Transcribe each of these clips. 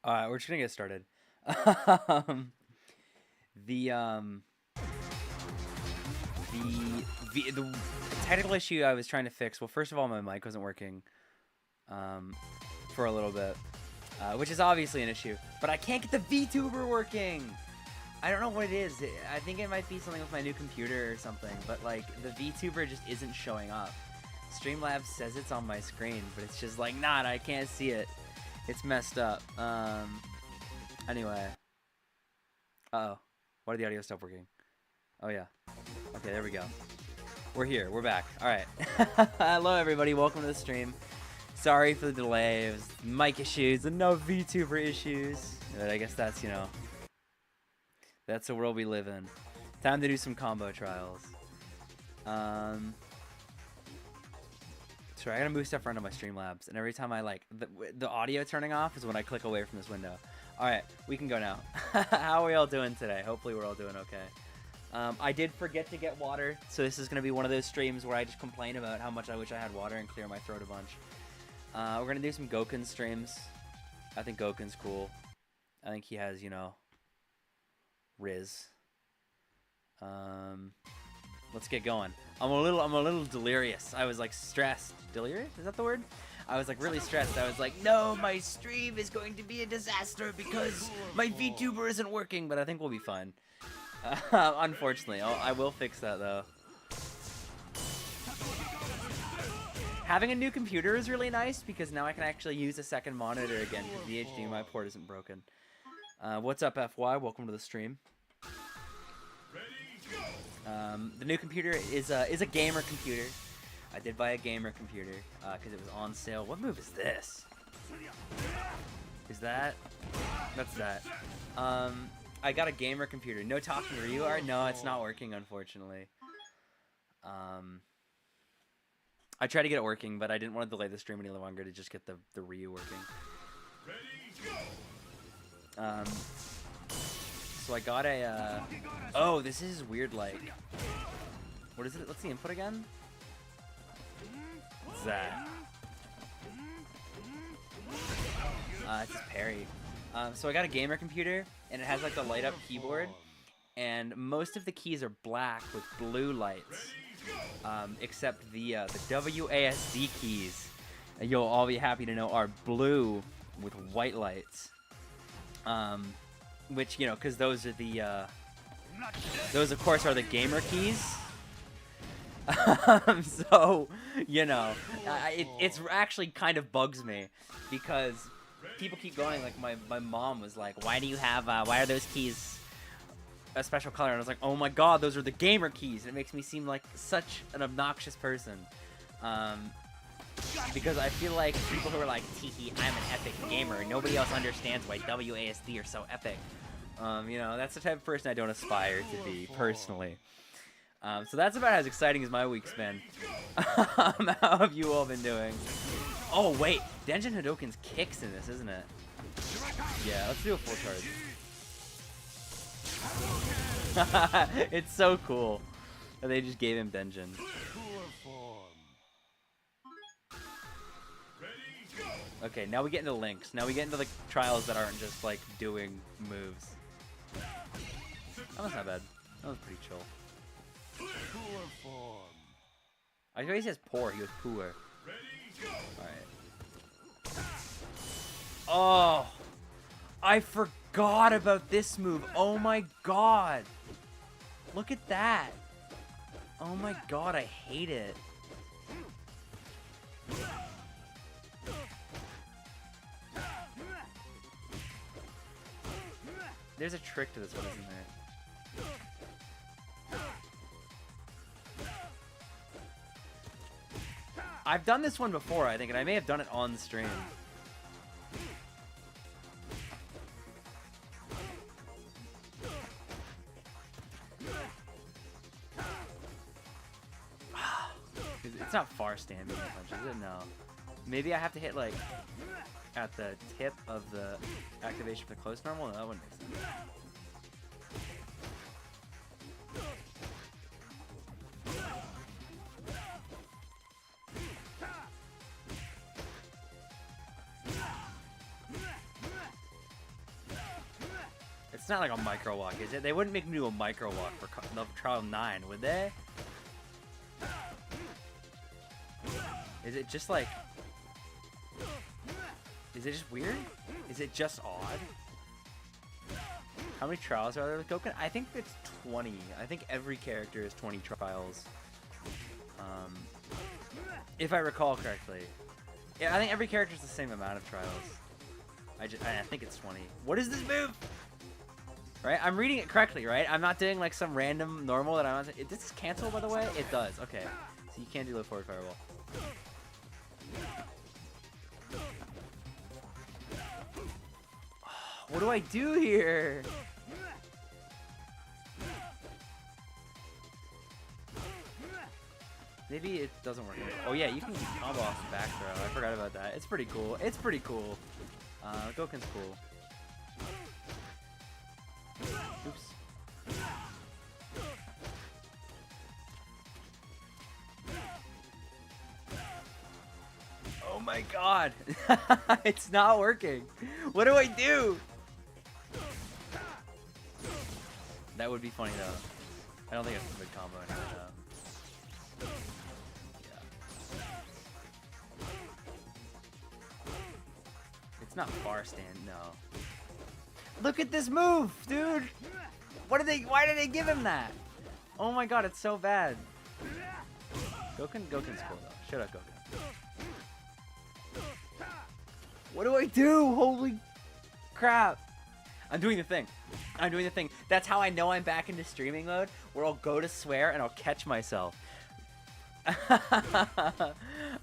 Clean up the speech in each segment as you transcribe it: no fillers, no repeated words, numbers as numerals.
Alright, we're just gonna get started. um, the, um, the technical issue I was trying to fix, well, first of all, my mic wasn't working, for a little bit, which is obviously an issue, but I can't get the VTuber working! I don't know what it is. I think it might be something with my new computer or something, but, like, the VTuber just isn't showing up. Streamlabs says it's on my screen, but it's just like, nah, I can't see it. It's messed up. Anyway. Uh-oh. Why did the audio stop working? Oh, yeah. Okay, there we go. We're here. We're back. Alright. Hello, everybody. Welcome to the stream. Sorry for the delay. It was mic issues and no VTuber issues. But I guess that's, you know, that's the world we live in. Time to do some combo trials. Sorry, I gotta move stuff around on my Streamlabs, and every time I like the audio turning off is when I click away from this window. All right, we can go now. How are we all doing today? Hopefully we're all doing okay. I did forget to get water, so this is gonna be one of those streams where I just complain about how much I wish I had water and clear my throat a bunch. We're gonna do some Gouken streams. I think Gouken's cool. I think he has, you know, Riz. Let's get going. I'm a little delirious. I was like stressed. Delirious? Is that the word? I was like really stressed. I was like, no, my stream is going to be a disaster because my VTuber isn't working, but I think we'll be fine. Unfortunately, I will fix that though. Having a new computer is really nice because now I can actually use a second monitor again because the HDMI port isn't broken. What's up, FY? Welcome to the stream. The new computer is a gamer computer. I did buy a gamer computer because it was on sale. What move is this? Is that? That's that. I got a gamer computer. No talking Ryu art? No, it's not working, unfortunately. I tried to get it working, but I didn't want to delay the stream any longer to just get the Ryu working. So I got a, oh, this is weird, like, what is it? What's the input again? What's that? It's just parry. So I got a gamer computer, and it has, like, the light-up keyboard, and most of the keys are black with blue lights, except the WASD keys, you'll all be happy to know, are blue with white lights. Which, you know, because those are the, those, of course, are the gamer keys. So, you know, it's actually kind of bugs me because people keep going, like, my mom was like, why do you have, why are those keys a special color? And I was like, oh my god, those are the gamer keys. And it makes me seem like such an obnoxious person. Because I feel like people who are like, teehee, I'm an epic gamer, nobody else understands why WASD are so epic. You know, that's the type of person I don't aspire to be, personally. So that's about as exciting as my week's been. How have you all been doing? Oh, wait, Denjin Hadoken's kicks in this, isn't it? Yeah, let's do a full charge. It's so cool that they just gave him Denjin. Okay, now we get into links. Now we get into the trials that aren't just like doing moves. That was not bad. That was pretty chill. I know he says poor. He goes poor. Alright. Oh! I forgot about this move. Oh my god. Look at that. Oh my god, I hate it. There's a trick to this one, isn't there? I've done this one before, I think, and I may have done it on stream. It's not far standing punches, is it? No. Maybe I have to hit, like, at the tip of the activation for the close normal? No, that wouldn't make sense. It's not like a micro walk, is it? They wouldn't make me do a micro walk for trial 9, would they? Is it just like... Is it just weird? Is it just odd? How many trials are there with Gouken? I think it's 20. I think every character is 20 trials. If I recall correctly. Yeah, I think every character is the same amount of trials. I think it's 20. What is this move? Right? I'm reading it correctly, right? I'm not doing like some random normal that I'm not... Does this cancel, by the way? It does. Okay. So you can't do low forward fireball. What do I do here? Maybe it doesn't work. Oh yeah, you can combo off the back throw. I forgot about that. It's pretty cool. It's pretty cool. Gouken's cool. Oops. Oh my god. It's not working. What do I do? That would be funny though. I don't think it's a good combo anyway though. It's not bar stand, no. Look at this move, dude! Why did they give him that? Oh my god, it's so bad. Gouken's cool though. Shut up, Gouken. What do I do? Holy crap. I'm doing the thing. I'm doing the thing. That's how I know I'm back into streaming mode, where I'll go to swear and I'll catch myself.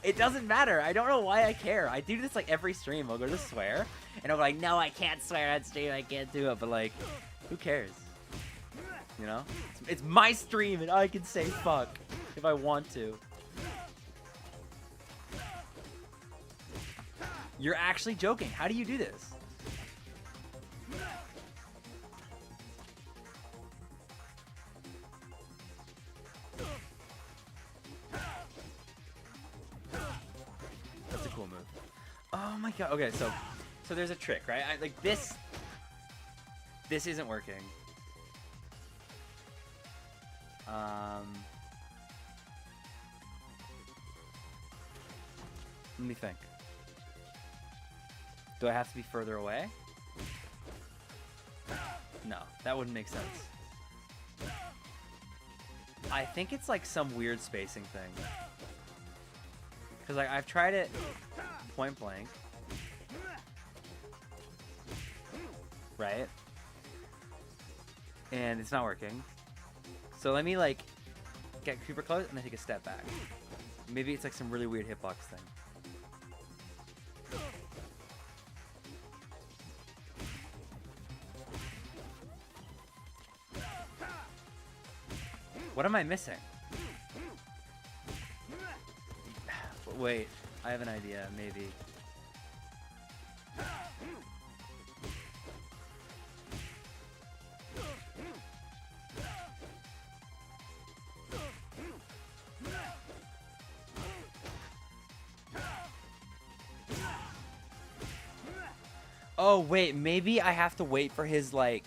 It doesn't matter. I don't know why I care. I do this like every stream. I'll go to swear and I'll be like, no, I can't swear on stream. I can't do it. But like, who cares? You know? It's my stream and I can say fuck if I want to. You're actually joking. How do you do this? That's a cool move. Oh my god. Okay, so there's a trick, right? Like this isn't working. Let me think. Do I have to be further away? No, that wouldn't make sense. I think it's like some weird spacing thing. Because like I've tried it point blank. Right? And it's not working. So let me like get super close and then take a step back. Maybe it's like some really weird hitbox thing. What am I missing? Wait, I have an idea, maybe. Oh, wait, maybe I have to wait for his, like,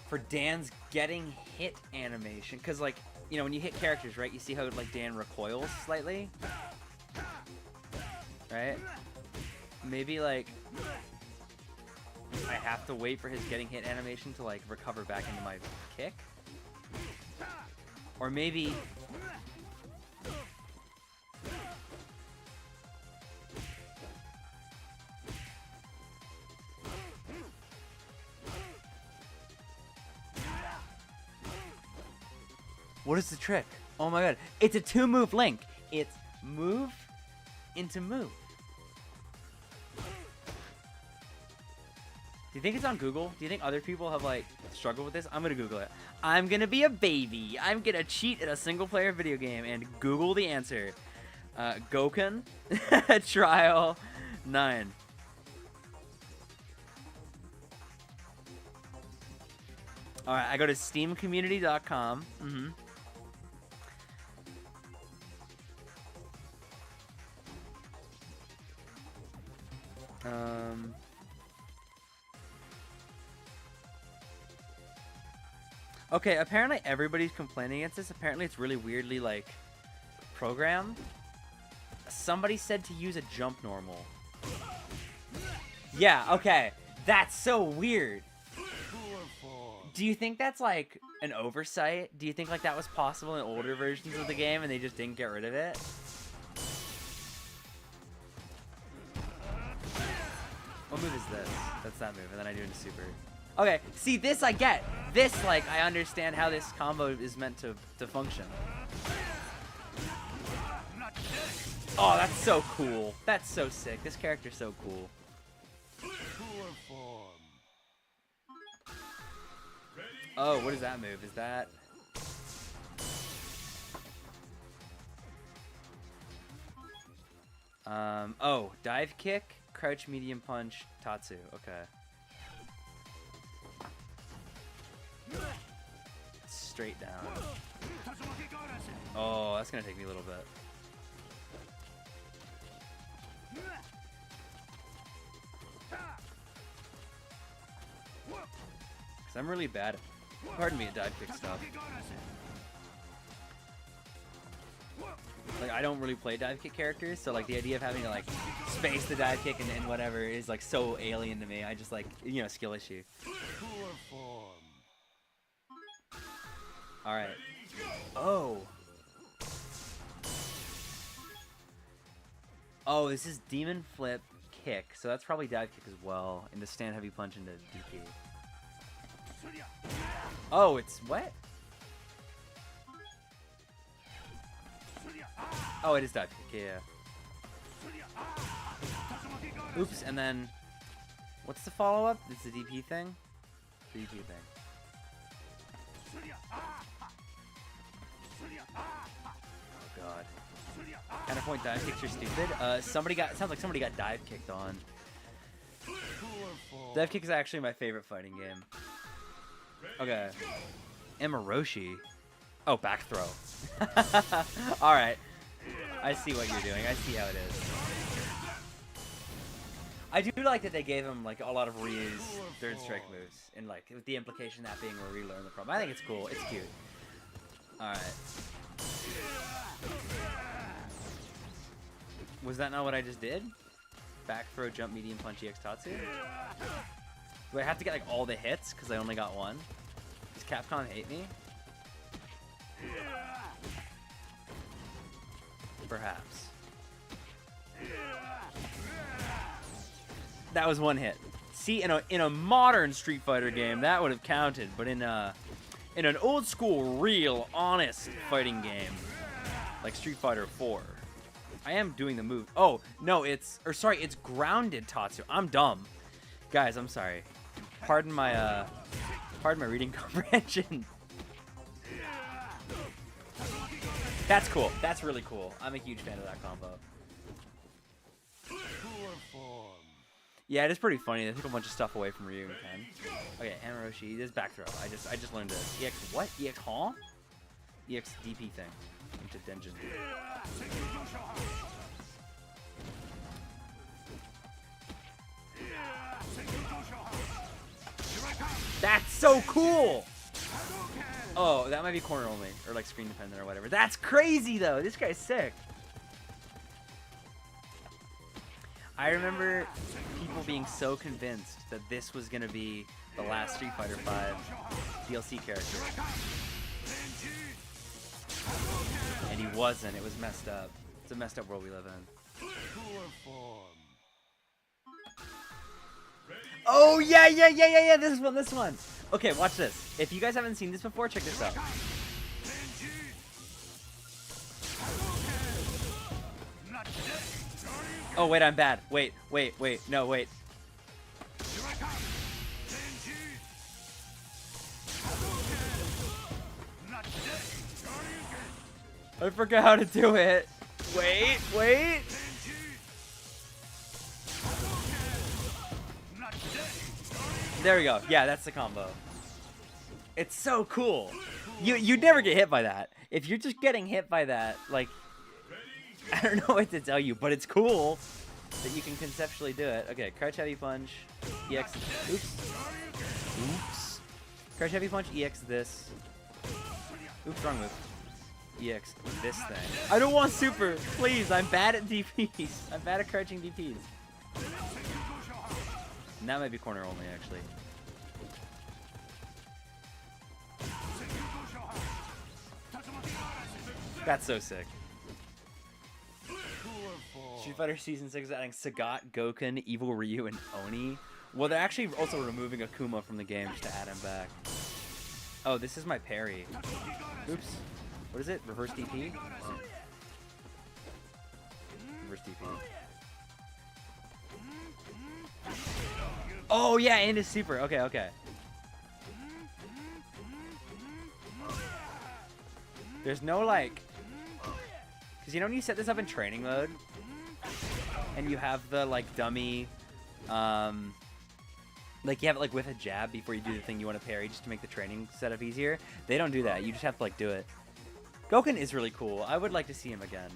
for Dan's getting hit animation. Because, like, you know, when you hit characters, right, you see how, like, Dan recoils slightly? Right? Maybe, like, I have to wait for his getting hit animation to, like, recover back into my kick? Or maybe... What is the trick? Oh my god. It's a 2-move link. It's move into move. Do you think it's on Google? Do you think other people have, like, struggled with this? I'm gonna Google it. I'm gonna be a baby. I'm gonna cheat at a single-player video game and Google the answer. Gouken Trial 9. Alright, I go to steamcommunity.com. Okay, apparently everybody's complaining against this. Apparently it's really weirdly, like, programmed. Somebody said to use a jump normal. Yeah, okay. That's so weird. Do you think that's, like, an oversight? Do you think, like, that was possible in older versions of the game and they just didn't get rid of it? What move is this? That's that move, and then I do it in super. Okay, see, this I get. This, like, I understand how this combo is meant to function. Oh, that's so cool. That's so sick. This character's so cool. Oh, what is that move? Is that... oh, dive kick, crouch, medium punch, Tatsu. Okay. Straight down. Oh, that's gonna take me a little bit. Cause I'm really bad at, pardon me, at dive kick stuff. Like, I don't really play dive kick characters, so like the idea of having to like space the dive kick and whatever is like so alien to me. I just like, you know, skill issue. Alright. Oh. Oh, this is demon flip kick, so that's probably dive kick as well. And the stand heavy punch into DP. Oh, it's what? Oh, it is dive kick, yeah. Oops, and then what's the follow-up? It's the DP thing? The DP thing. Oh god. Counterpoint dive kicks are stupid. Sounds like somebody got dive kicked on. Dive kick is actually my favorite fighting game. Okay. Emiroshi. Oh, back throw. Alright. I see what you're doing. I see how it is. I do like that they gave him like a lot of Ryu's third strike moves, and like with the implication that being where we learn the problem. I think it's cool. It's cute. Alright. Was that not what I just did? Back throw, jump, medium punch, EX Tatsu? Do I have to get like all the hits because I only got one? Does Capcom hate me? Perhaps. That was one hit. See, in a modern Street Fighter game, that would have counted, but in an old school, real, honest fighting game, like Street Fighter 4, I am doing the move. Oh no, it's grounded Tatsu. I'm dumb, guys. I'm sorry. Pardon my reading comprehension. That's cool. That's really cool. I'm a huge fan of that combo. Yeah, it is pretty funny. They took a bunch of stuff away from Ryu and Ken. Okay, Emiroshi, this back throw. I just learned this. EX what? EX huh? EX DP thing. Into Denjin. That's so cool! Oh, that might be corner only, or like screen dependent or whatever. That's crazy though! This guy's sick! I remember people being so convinced that this was gonna be the last Street Fighter V DLC character. And he wasn't. It was messed up. It's a messed up world we live in. Oh, yeah. This one. Okay, watch this. If you guys haven't seen this before, check this out. Oh, wait, I'm bad. Wait. No, wait. I forgot how to do it. Wait. There we go. Yeah, that's the combo. It's so cool. You'd never get hit by that. If you're just getting hit by that, like, I don't know what to tell you, but it's cool that you can conceptually do it. Okay, crouch heavy punch. EX. Oops. Crouch heavy punch, EX this. Oops, wrong move. EX this thing. I don't want super! Please, I'm bad at DPs. I'm bad at crouching DPs. And that might be corner only, actually. That's so sick. Street Fighter Season 6 is adding Sagat, Gouken, Evil Ryu, and Oni. Well, they're actually also removing Akuma from the game just to add him back. Oh, this is my parry. Oops. What is it? Reverse DP? Oh. Reverse DP. Oh, yeah, and his super. Okay, okay. There's no, like... Because, you know, when you set this up in training mode, and you have the, like, dummy... like, you have it, like, with a jab before you do the thing you want to parry just to make the training setup easier. They don't do that. You just have to, like, do it. Gouken is really cool. I would like to see him again.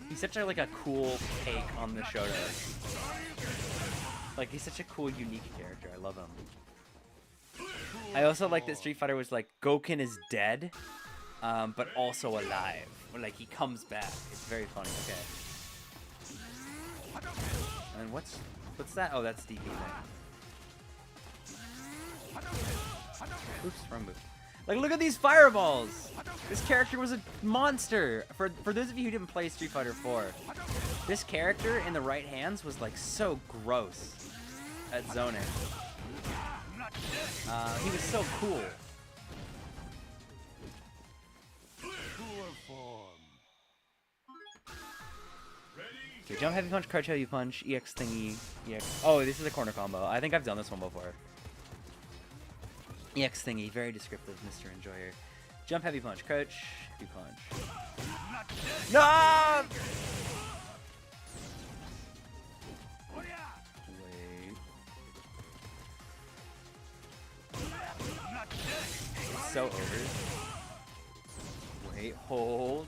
He's such a, like, a cool take on the Shoto. Like, he's such a cool, unique character. I love him. I also like that Street Fighter was like, Gouken is dead, but also alive. Or, like, he comes back. It's very funny. Okay. And what's that? Oh, that's DP thing. Oops, wrong move. Like, look at these fireballs! This character was a monster! For those of you who didn't play Street Fighter 4, this character in the right hands was, like, so gross at zoning. He was so cool. Okay, jump heavy punch, crouch heavy punch, EX thingy, EX. Oh, this is a corner combo. I think I've done this one before. EX thingy, very descriptive, Mr. Enjoyer. Jump heavy punch, crouch heavy punch. No! Wait. It's so over. Wait, hold.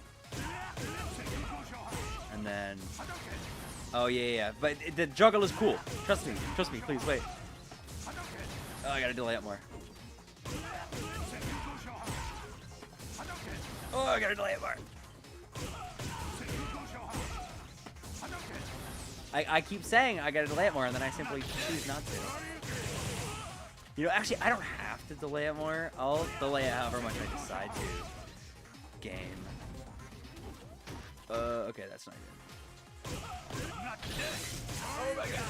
And then... Oh, yeah. But the juggle is cool. Trust me, please, wait. Oh, I gotta delay it more. Oh, I gotta delay it more. I keep saying I gotta delay it more, and then I simply choose not to. You know, actually, I don't have to delay it more. I'll delay it however much I decide to. Game. Okay, that's not good. Oh my god.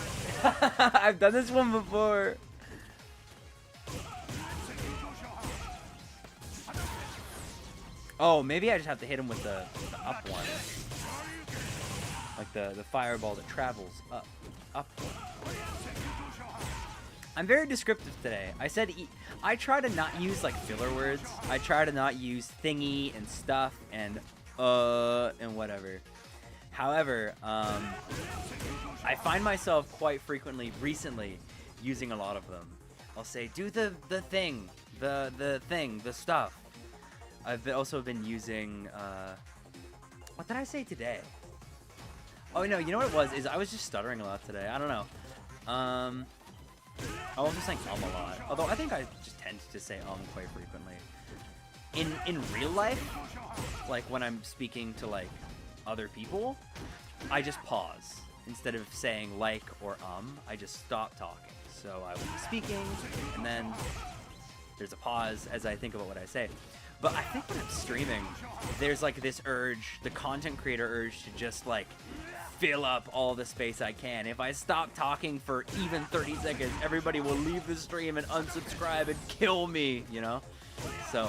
I've done this one before. Oh, maybe I just have to hit him with the up one. Like the fireball that travels up one. I'm very descriptive today. I said I try to not use like filler words. I try to not use thingy and stuff and whatever. However, I find myself quite frequently recently using a lot of them. I'll say do the thing, the stuff. I've also been using, what did I say today? Oh, no, you know what it was? Is I was just stuttering a lot today. I don't know. I was also saying a lot. Although I think I just tend to say quite frequently. In real life, like when I'm speaking to like other people, I just pause. Instead of saying like or I just stop talking. So I will be speaking, and then there's a pause as I think about what I say. But I think when I'm streaming, there's like this urge, the content creator urge to just like fill up all the space I can. If I stop talking for even 30 seconds, everybody will leave the stream and unsubscribe and kill me, you know? So,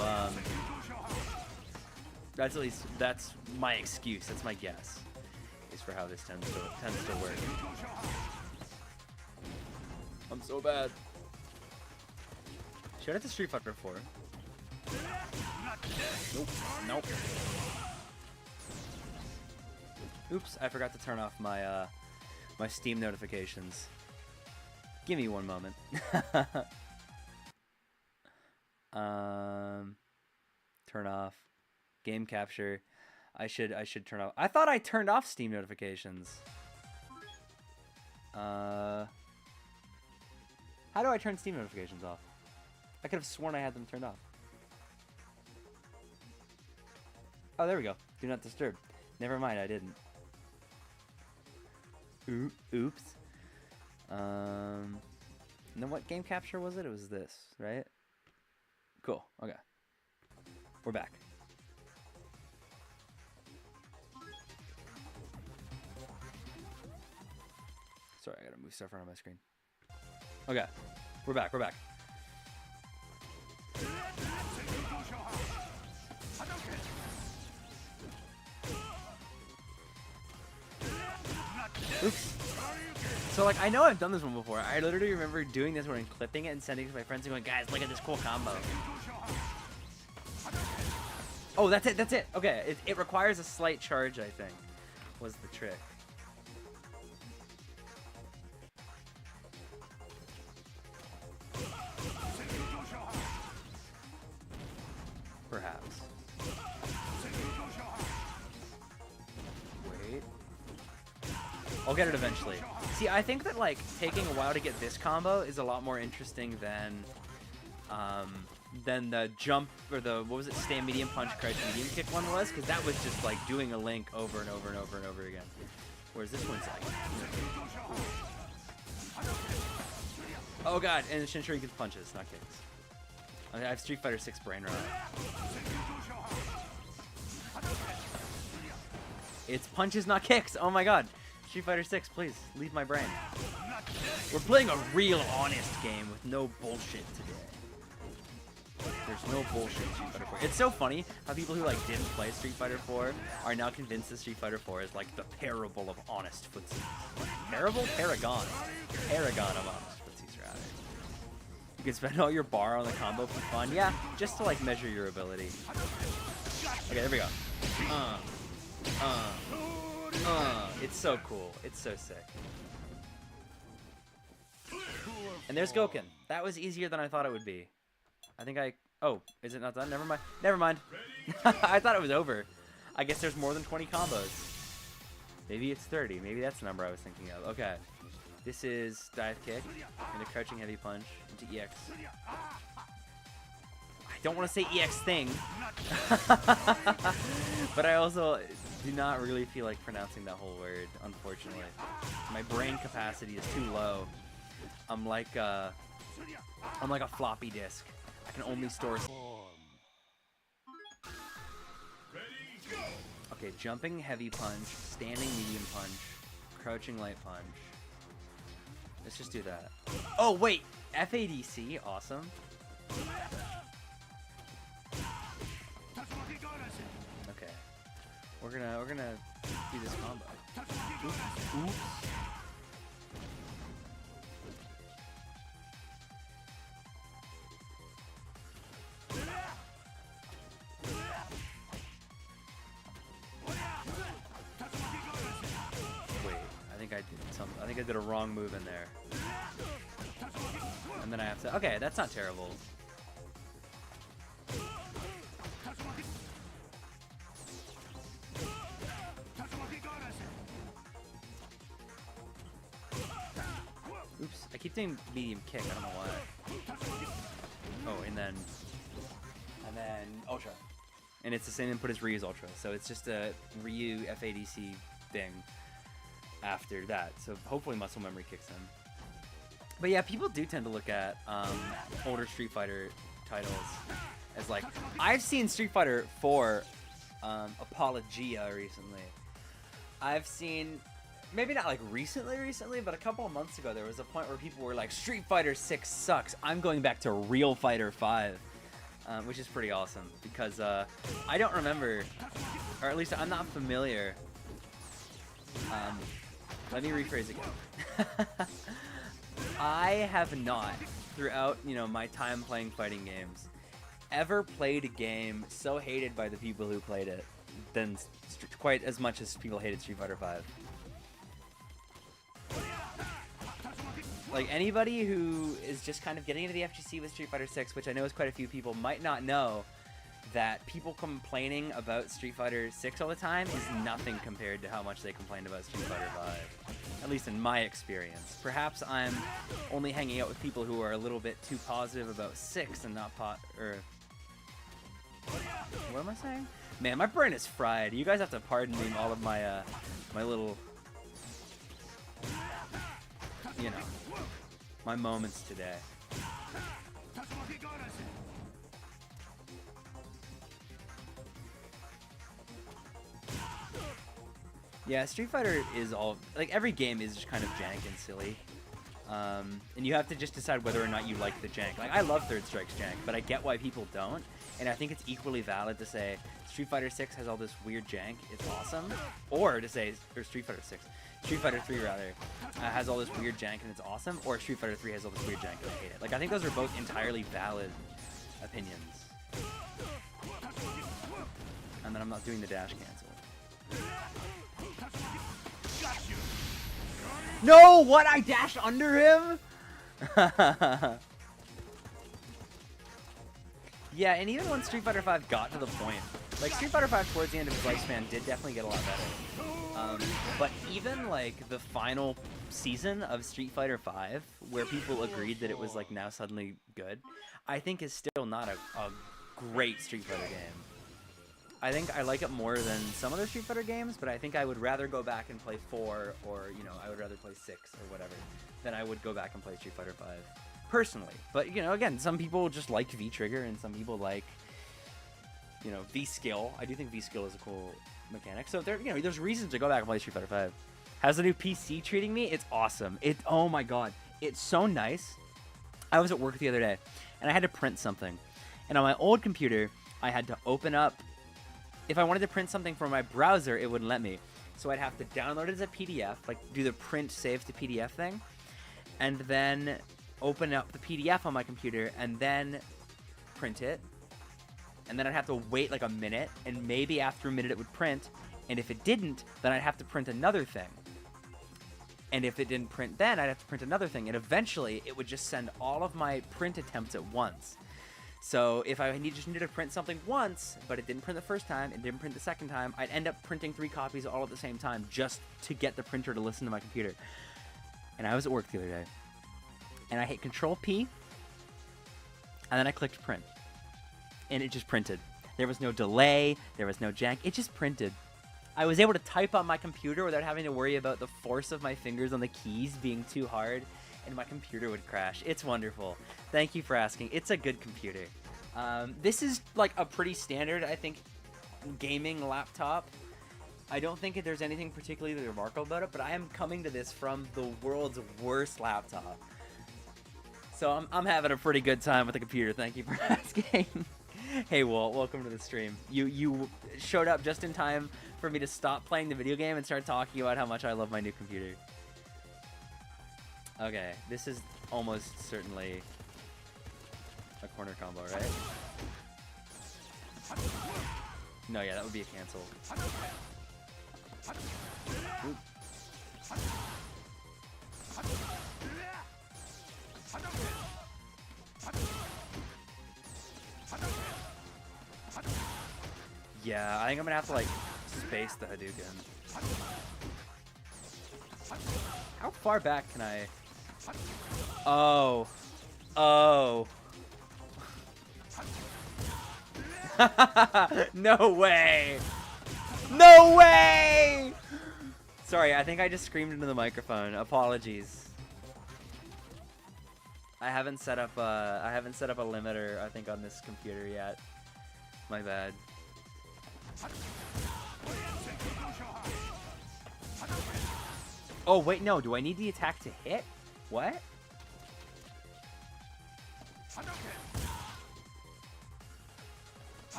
that's my excuse, that's my guess, is for how this tends to work. I'm so bad. Shout out to Street Fighter 4. Nope. Oops, I forgot to turn off my my Steam notifications. Give me one moment. Turn off game capture. I should turn off. I thought I turned off Steam notifications. How do I turn Steam notifications off? I could have sworn I had them turned off. Oh, there we go. Do not disturb. Never mind, I didn't. Oops. And then what game capture was it? It was this, right? Cool. Okay. We're back. Sorry, I gotta move stuff around my screen. Okay. We're back. We're back. Oops. So, like, I know I've done this one before. I literally remember doing this one and clipping it and sending it to my friends and going, guys, look at this cool combo. Oh, that's it. That's it. Okay. It requires a slight charge, I think, was the trick. Perhaps. Wait. I'll get it eventually. See, I think that, like, taking a while to get this combo is a lot more interesting than the jump, or the, what was it, stand medium punch, crouch medium kick one was, because that was just, like, doing a link over and over and over and over again. Whereas this one's like... Oh god, and Shinshuri gets punches, not kicks. I have Street Fighter 6 brain rot. It's punches, not kicks. Oh my god. Street Fighter 6, please, leave my brain. We're playing a real, honest game with no bullshit today. There's no bullshit in Street Fighter 4. It's so funny how people who, like, didn't play Street Fighter 4 are now convinced that Street Fighter 4 is, like, the parable of honest footsies. Parable? Paragon. Paragon of honest footsies, rather. You can spend all your bar on the combo for fun. Yeah, just to, like, measure your ability. Okay, there we go. It's so cool. It's so sick. And there's Gouken. That was easier than I thought it would be. I think I... Oh, is it not done? Never mind. Never mind. I thought it was over. I guess there's more than 20 combos. Maybe it's 30. Maybe that's the number I was thinking of. Okay. This is dive kick and a crouching heavy punch into EX. I don't want to say EX thing. But I also do not really feel like pronouncing that whole word, unfortunately. My brain capacity is too low. I'm like a floppy disk. I can only store... Okay, jumping heavy punch, standing medium punch, crouching light punch. Let's just do that. Oh wait, FADC, awesome. Okay, we're gonna do this combo. Oops. Oops. I think I did a wrong move in there. And then I have to... Okay, that's not terrible. Oops, I keep doing medium kick, I don't know why. Oh, and then Ultra. And it's the same input as Ryu's Ultra, so it's just a Ryu FADC thing after that, so hopefully muscle memory kicks in. But yeah, people do tend to look at older Street Fighter titles as like... I've seen Street Fighter 4 Apologia recently. I've seen, maybe not like recently, but a couple of months ago there was a point where people were like, Street Fighter 6 sucks, I'm going back to Real Fighter 5. Which is pretty awesome, because I don't remember, or at least I'm not familiar. Let me rephrase again. I have not, throughout, you know, my time playing fighting games, ever played a game so hated by the people who played it than quite as much as people hated Street Fighter 5. Like, anybody who is just kind of getting into the FGC with Street Fighter 6, which I know is quite a few people, might not know that people complaining about Street Fighter 6 all the time is nothing compared to how much they complained about Street Fighter 5. At least in my experience. Perhaps I'm only hanging out with people who are a little bit too positive about 6 and not what am I saying? Man, my brain is fried. You guys have to pardon me all of my my little, you know, my moments today. Yeah, Street Fighter is all, like, every game is just kind of jank and silly. And you have to just decide whether or not you like the jank. Like, I love Third Strike's jank, but I get why people don't. And I think it's equally valid to say Street Fighter 6 has all this weird jank, it's awesome. Or to say, or Street Fighter 3 rather, has all this weird jank and it's awesome. Or Street Fighter 3 has all this weird jank and I hate it. Like, I think those are both entirely valid opinions. And then I'm not doing the dash cancel. No, what? I dashed under him? Yeah, and even when Street Fighter 5 got to the point, like, Street Fighter 5 towards the end of its lifespan did definitely get a lot better. But even, like, the final season of Street Fighter 5, where people agreed that it was, like, now suddenly good, I think is still not a great Street Fighter game. I think I like it more than some other Street Fighter games, but I think I would rather go back and play 4, or, you know, I would rather play 6 or whatever, than I would go back and play Street Fighter 5. Personally. But, you know, again, some people just like V-Trigger, and some people like, you know, V-Skill. I do think V-Skill is a cool mechanic. So, there, you know, there's reasons to go back and play Street Fighter 5. How's the new PC treating me? It's awesome. Oh my god. It's so nice. I was at work the other day, and I had to print something. And on my old computer, I had to open up... If I wanted to print something from my browser, it wouldn't let me. So I'd have to download it as a PDF, like do the print save to PDF thing, and then open up the PDF on my computer and then print it. And then I'd have to wait like a minute, and maybe after a minute it would print. And if it didn't, then I'd have to print another thing. And if it didn't print then, I'd have to print another thing. And eventually, it would just send all of my print attempts at once. So if I just needed to print something once, but it didn't print the first time, it didn't print the second time, I'd end up printing 3 copies all at the same time just to get the printer to listen to my computer. And I was at work the other day, and I hit Control-P, and then I clicked print. And it just printed. There was no delay, there was no jank, it just printed. I was able to type on my computer without having to worry about the force of my fingers on the keys being too hard, and my computer would crash. It's wonderful. Thank you for asking. It's a good computer. This is like a pretty standard, I think, gaming laptop. I don't think there's anything particularly remarkable about it, but I am coming to this from the world's worst laptop. So I'm having a pretty good time with the computer. Thank you for asking. Hey, Walt, welcome to the stream. You showed up just in time for me to stop playing the video game and start talking about how much I love my new computer. Okay, this is almost certainly a corner combo, right? No, yeah, that would be a cancel. Oop. Yeah, I think I'm gonna have to, like, space the Hadouken. How far back can I... Oh. Oh. No way. No way! Sorry, I think I just screamed into the microphone. Apologies. I haven't set up a limiter, I think, on this computer yet. My bad. Oh, wait, no. Do I need the attack to hit? What?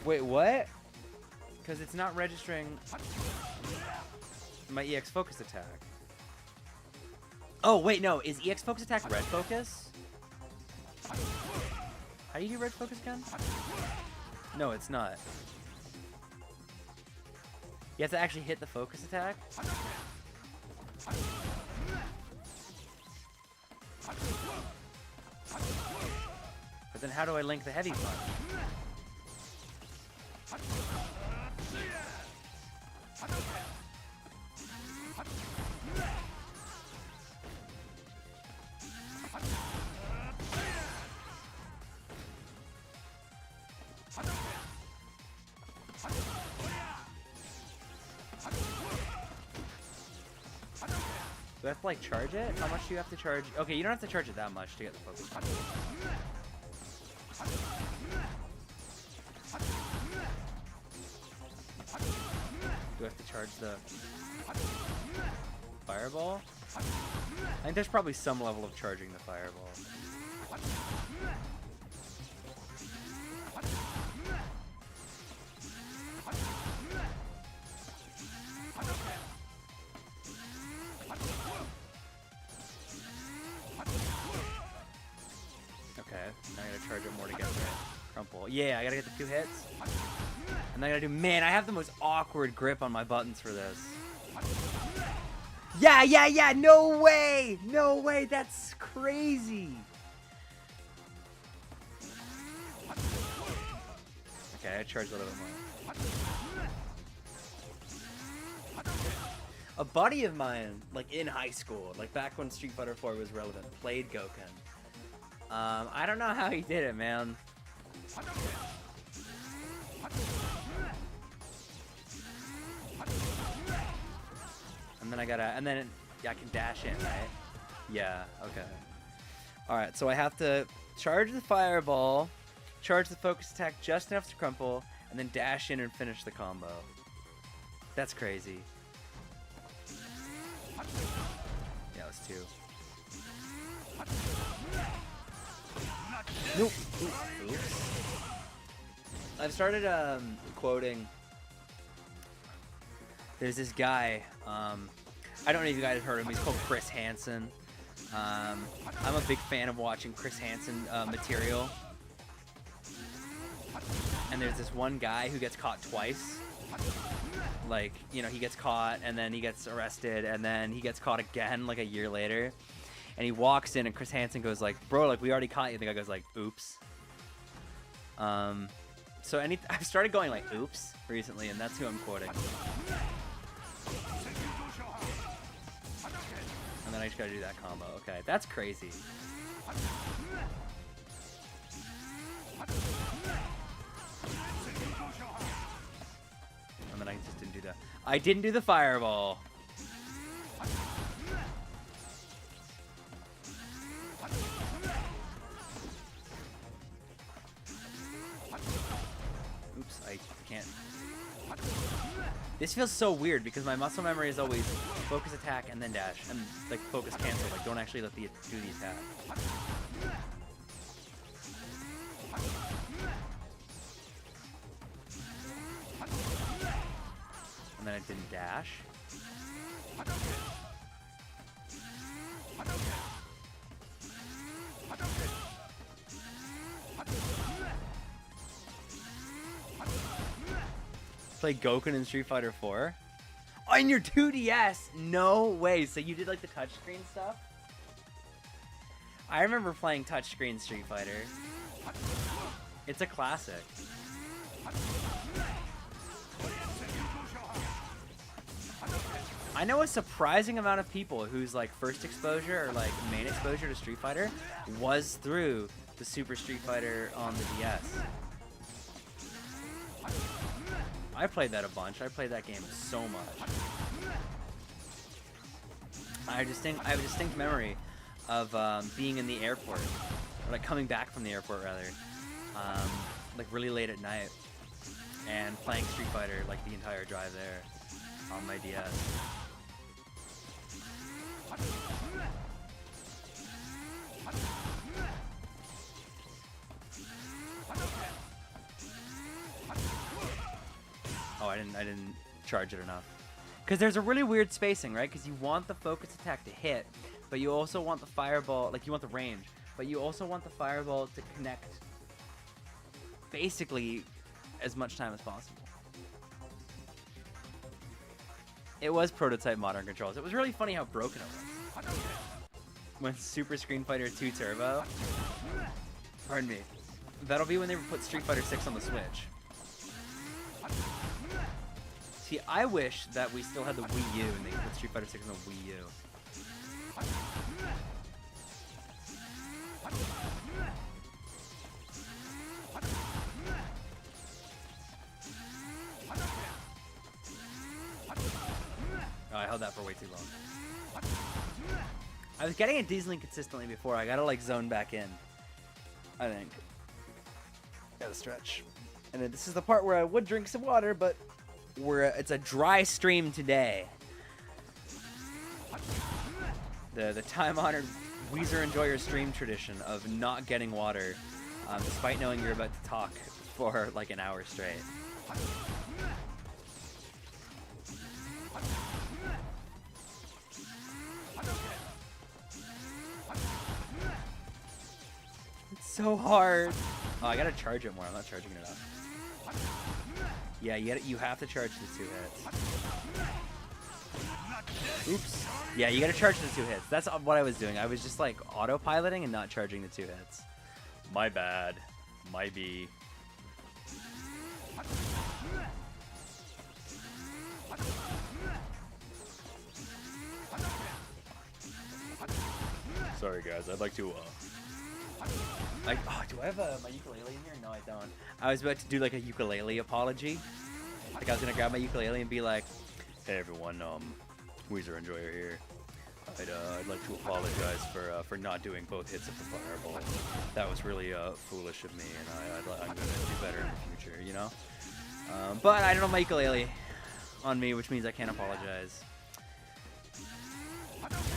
Wait, what? Because it's not registering my EX focus attack. Oh, wait, no. Is EX focus attack red focus? How do you do red focus again? No, it's not. You have to actually hit the focus attack? then how do I link the heavy punch? Do I have to like charge it? How much do you have to charge? Okay, you don't have to charge it that much to get the focus punch. Do I have to charge the fireball? I think there's probably some level of charging the fireball. Okay, now I gotta charge it more to get the crumple. Yeah, I gotta get the 2 hits. And then I gotta do, man, I have the most awkward grip on my buttons for this. Yeah, no way, that's crazy. Okay, I charged a little bit more. A buddy of mine, like in high school, like back when Street Fighter 4 was relevant, played Gouken. I don't know how he did it, man. And then I gotta, yeah, I can dash in, right? Yeah, okay. Alright, so I have to charge the fireball, charge the focus attack just enough to crumple, and then dash in and finish the combo. That's crazy. Yeah, it was 2. Nope. Oops. I've started quoting. There's this guy. I don't know if you guys have heard of him. He's called Chris Hansen. I'm a big fan of watching Chris Hansen material. And there's this one guy who gets caught twice. Like, you know, he gets caught and then he gets arrested and then he gets caught again like a year later. And he walks in and Chris Hansen goes like, bro, like we already caught you. And the guy goes like, oops. So I've started going like, oops, recently, and that's who I'm quoting. And then I just gotta do that combo. Okay, that's crazy. And then I just didn't do that. I didn't do the fireball. Oops, I can't. This feels so weird because my muscle memory is always focus attack and then dash and like focus cancel. Like don't actually let the do the attack. And then I didn't dash. Play Gouken in Street Fighter 4? On your 2DS? No way. So you did like the touchscreen stuff? I remember playing touchscreen Street Fighter. It's a classic. I know a surprising amount of people whose like first exposure or like main exposure to Street Fighter was through the Super Street Fighter on the DS. I played that a bunch. I played that game so much. I have a distinct memory of being in the airport, or like coming back from the airport rather, like really late at night, and playing Street Fighter like the entire drive there on my DS. Oh, I didn't charge it enough. Because there's a really weird spacing, right? Because you want the focus attack to hit, but you also want the fireball, like you want the range, but you also want the fireball to connect basically as much time as possible. It was prototype modern controls. It was really funny how broken it was. When Super Screen Fighter 2 Turbo, pardon me, That'll be when they put Street Fighter 6 on the Switch. See, I wish that we still had the Wii U and they put Street Fighter 6 on the Wii U. Oh, I held that for way too long. I was getting it decently consistently before. I gotta like zone back in, I think. Gotta stretch. And then this is the part where I would drink some water, but it's a dry stream today. The time-honored Weezer Enjoy Your Stream tradition of not getting water, despite knowing you're about to talk for like an hour straight. It's so hard. Oh, I gotta charge it more. I'm not charging it up. Yeah, you have to charge the 2 hits. Oops. Yeah, you gotta charge the 2 hits. That's what I was doing. I was just like autopiloting and not charging the 2 hits. My bad. My B. Sorry guys, I'd like to do I have my ukulele in here? No, I don't. I was about to do like a ukulele apology. Like I was gonna grab my ukulele and be like, "Hey everyone, Weezer Enjoyer here. I'd like to apologize for not doing both hits of the fireball. That was really foolish of me, and I'm gonna do better in the future, you know." But I don't have my ukulele on me, which means I can't apologize.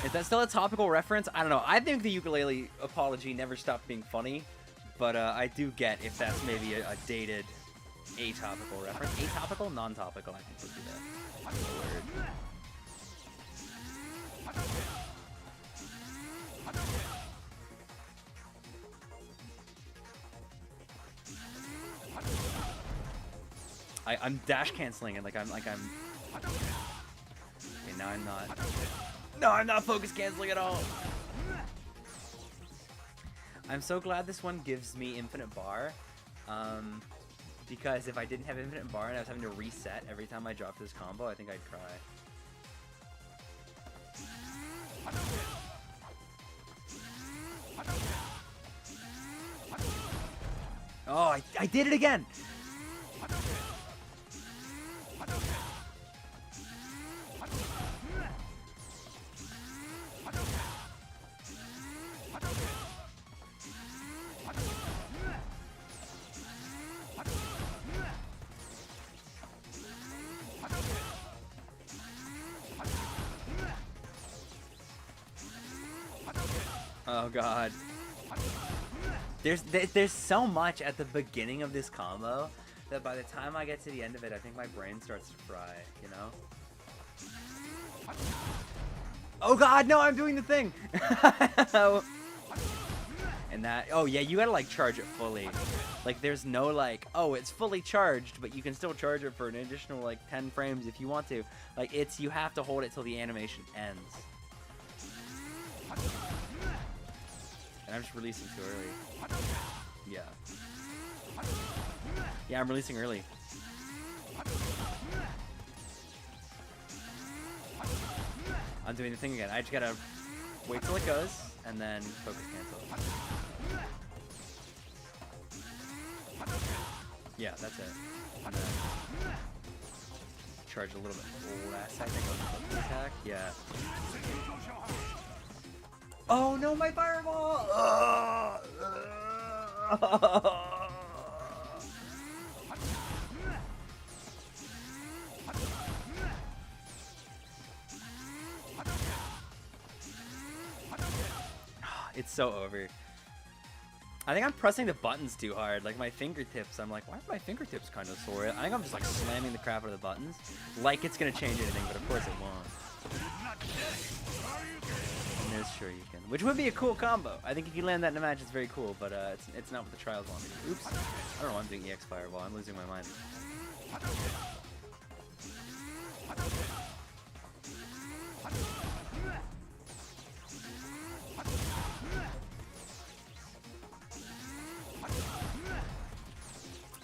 Is that still a topical reference? I don't know. I think the ukulele apology never stopped being funny, but I do get if that's maybe a dated atopical reference. Atopical? Non-topical, I think would be the word. I'm dash canceling it like I'm okay, now I'm not. No, I'm not focus canceling at all. I'm so glad this one gives me infinite bar. Because if I didn't have infinite bar and I was having to reset every time I dropped this combo, I think I'd cry. Oh, I did it again! Oh god. There's so much at the beginning of this combo that by the time I get to the end of it, I think my brain starts to fry, you know? Oh god, no, I'm doing the thing! And that, oh yeah, you gotta like charge it fully. Like there's no like, oh, it's fully charged, but you can still charge it for an additional like 10 frames if you want to. Like you have to hold it till the animation ends. And I'm just releasing too early. Yeah. Yeah, I'm releasing early. I'm doing the thing again. I just gotta wait till it goes, and then focus cancel. Yeah, that's it. And then charge a little bit less, I think, on the attack. Yeah. Oh no, my fireball! It's so over. I think I'm pressing the buttons too hard. Like my fingertips, I'm like, why are my fingertips kind of sore? I think I'm just like slamming the crap out of the buttons. Like it's gonna change anything, but of course it won't. And there's sure you can. Which would be a cool combo. I think if you land that in a match, it's very cool, but it's not what the trials want me to do. Oops. I don't know why I'm doing EX Fireball. I'm losing my mind.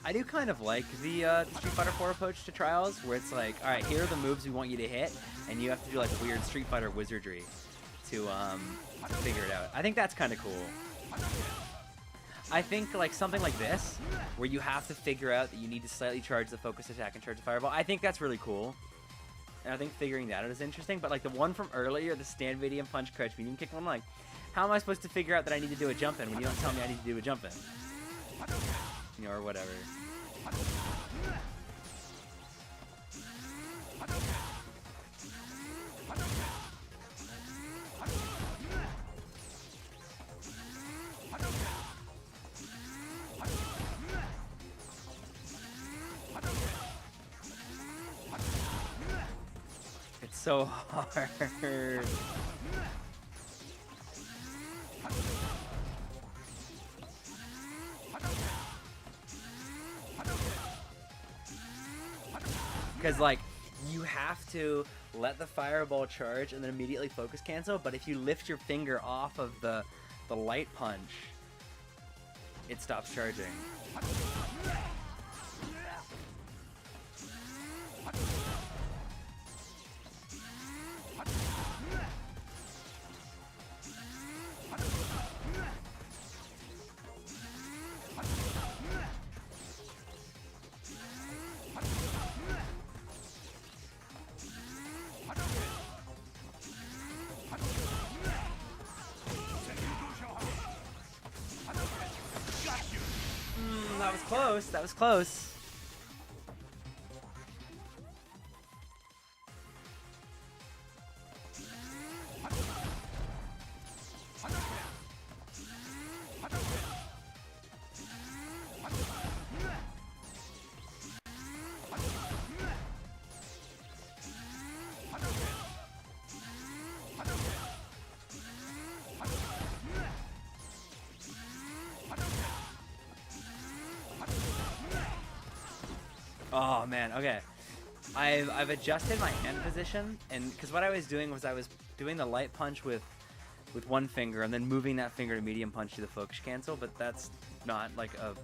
I do kind of like the Street Fighter 4 approach to Trials, where it's like, all right, here are the moves we want you to hit, and you have to do like weird Street Fighter wizardry to figure it out. I think that's kind of cool. I think like something like this, where you have to figure out that you need to slightly charge the focus attack and charge the fireball. I think that's really cool. And I think figuring that out is interesting. But like the one from earlier, the stand medium punch crouch medium kick one, like, how am I supposed to figure out that I need to do a jump in when you don't tell me I need to do a jump in? You know, or whatever. It's so hard. Because, like, you have to let the fireball charge and then immediately focus cancel, but if you lift your finger off of the light punch, it stops charging. That was close. That was close. Oh man, okay. I've adjusted my hand position, and because what I was doing was I was doing the light punch with one finger and then moving that finger to medium punch to the focus cancel, but that's not like a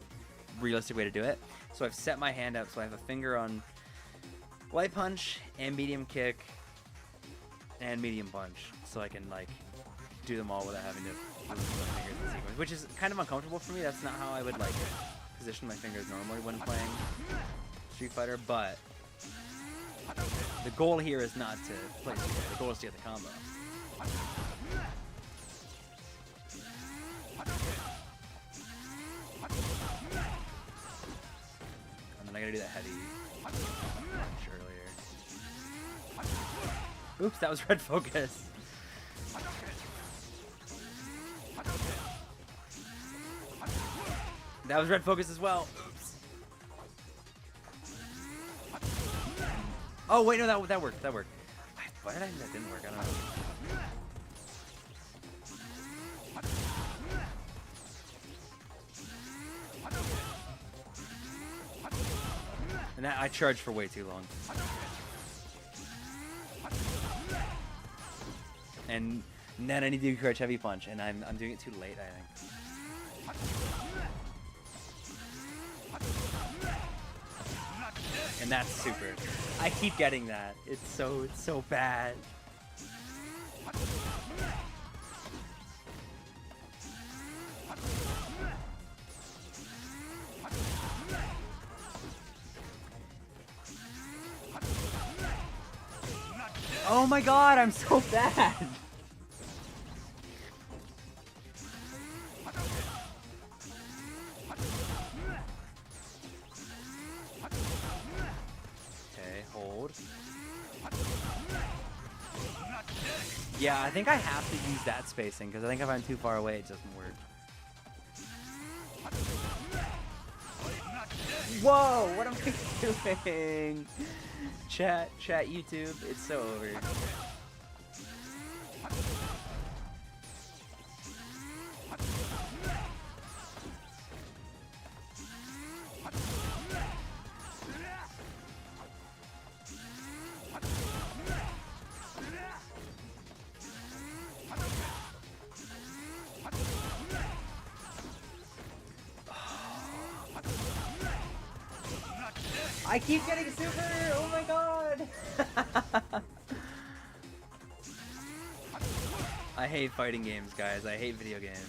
realistic way to do it. So I've set my hand up so I have a finger on light punch and medium kick and medium punch, so I can like do them all without having to move my fingers in sequence, which is kind of uncomfortable for me. That's not how I would like position my fingers normally when playing Street Fighter, but the goal here is not to play Street Fighter. The goal is to get the combo. And then I gotta do that heavy punch earlier. Oops, that was red focus. That was red focus as well. Oh wait, no, that worked. That worked. Why did I think that didn't work? I don't know. And that, I charged for way too long. And then I need to do crouch heavy punch, and I'm doing it too late, I think. And that's super. I keep getting that. It's so bad. Oh my god, I'm so bad. Yeah, I think I have to use that spacing, because I think if I'm too far away, it doesn't work. Whoa, what am I doing? Chat, YouTube, it's so over. I keep getting super! Oh my god! I hate fighting games, guys. I hate video games.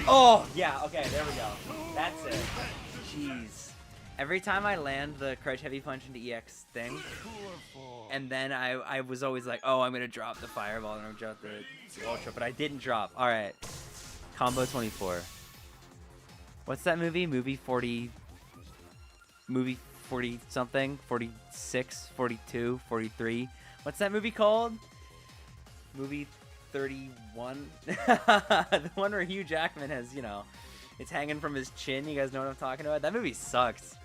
Oh, yeah, okay, there we go. That's it. Jeez. Every time I land the crouch heavy punch into EX thing, and then I was always like, oh, I'm gonna drop the fireball and I'm gonna drop the ultra, but I didn't drop. Alright. Combo 24. What's that movie? Movie 40 something? 46, 42, 43. What's that movie called? Movie 31? The one where Hugh Jackman has, you know, it's hanging from his chin. You guys know what I'm talking about? That movie sucks.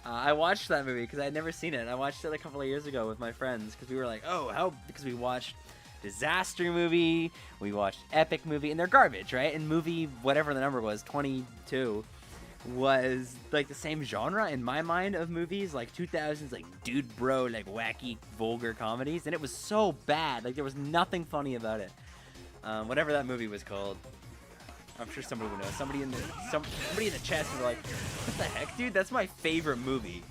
I watched that movie because I had never seen it. I watched it a couple of years ago with my friends because we were like, oh, how? Because we watched Disaster Movie, we watched Epic Movie, and they're garbage, right? And movie, whatever the number was, 22, was like the same genre in my mind of movies, like 2000s, like dude bro, like wacky, vulgar comedies, and it was so bad. Like there was nothing funny about it. Whatever that movie was called. I'm sure somebody would know. Somebody in the chat was like, "What the heck, dude? That's my favorite movie."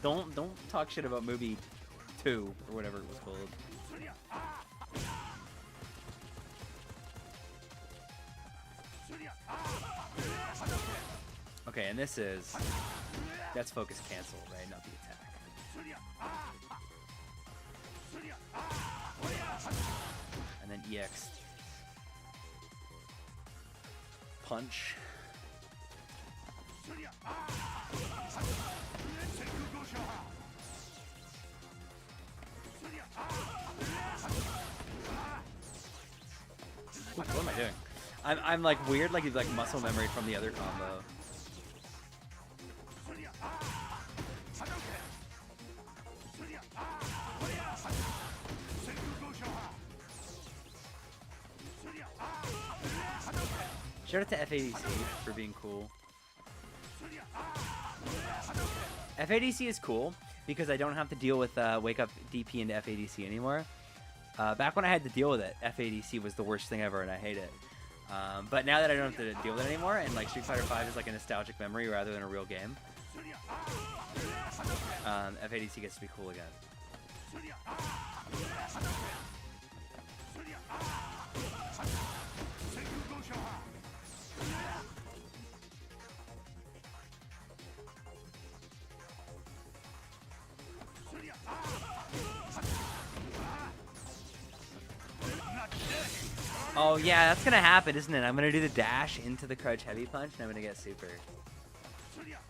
Don't talk shit about movie 2 or whatever it was called. Okay, and that's focus cancel, right? Not the attack. And then EX punch. Ooh, what am I doing? I'm like weird, like muscle memory from the other combo. Shout out to FADC for being cool. FADC is cool because I don't have to deal with wake up DP into FADC anymore. Back when I had to deal with it, FADC was the worst thing ever and I hate it. But now that I don't have to deal with it anymore and like Street Fighter V is like a nostalgic memory rather than a real game, FADC gets to be cool again. Oh yeah, that's gonna happen, isn't it? I'm gonna do the dash into the crouch heavy punch and I'm gonna get super.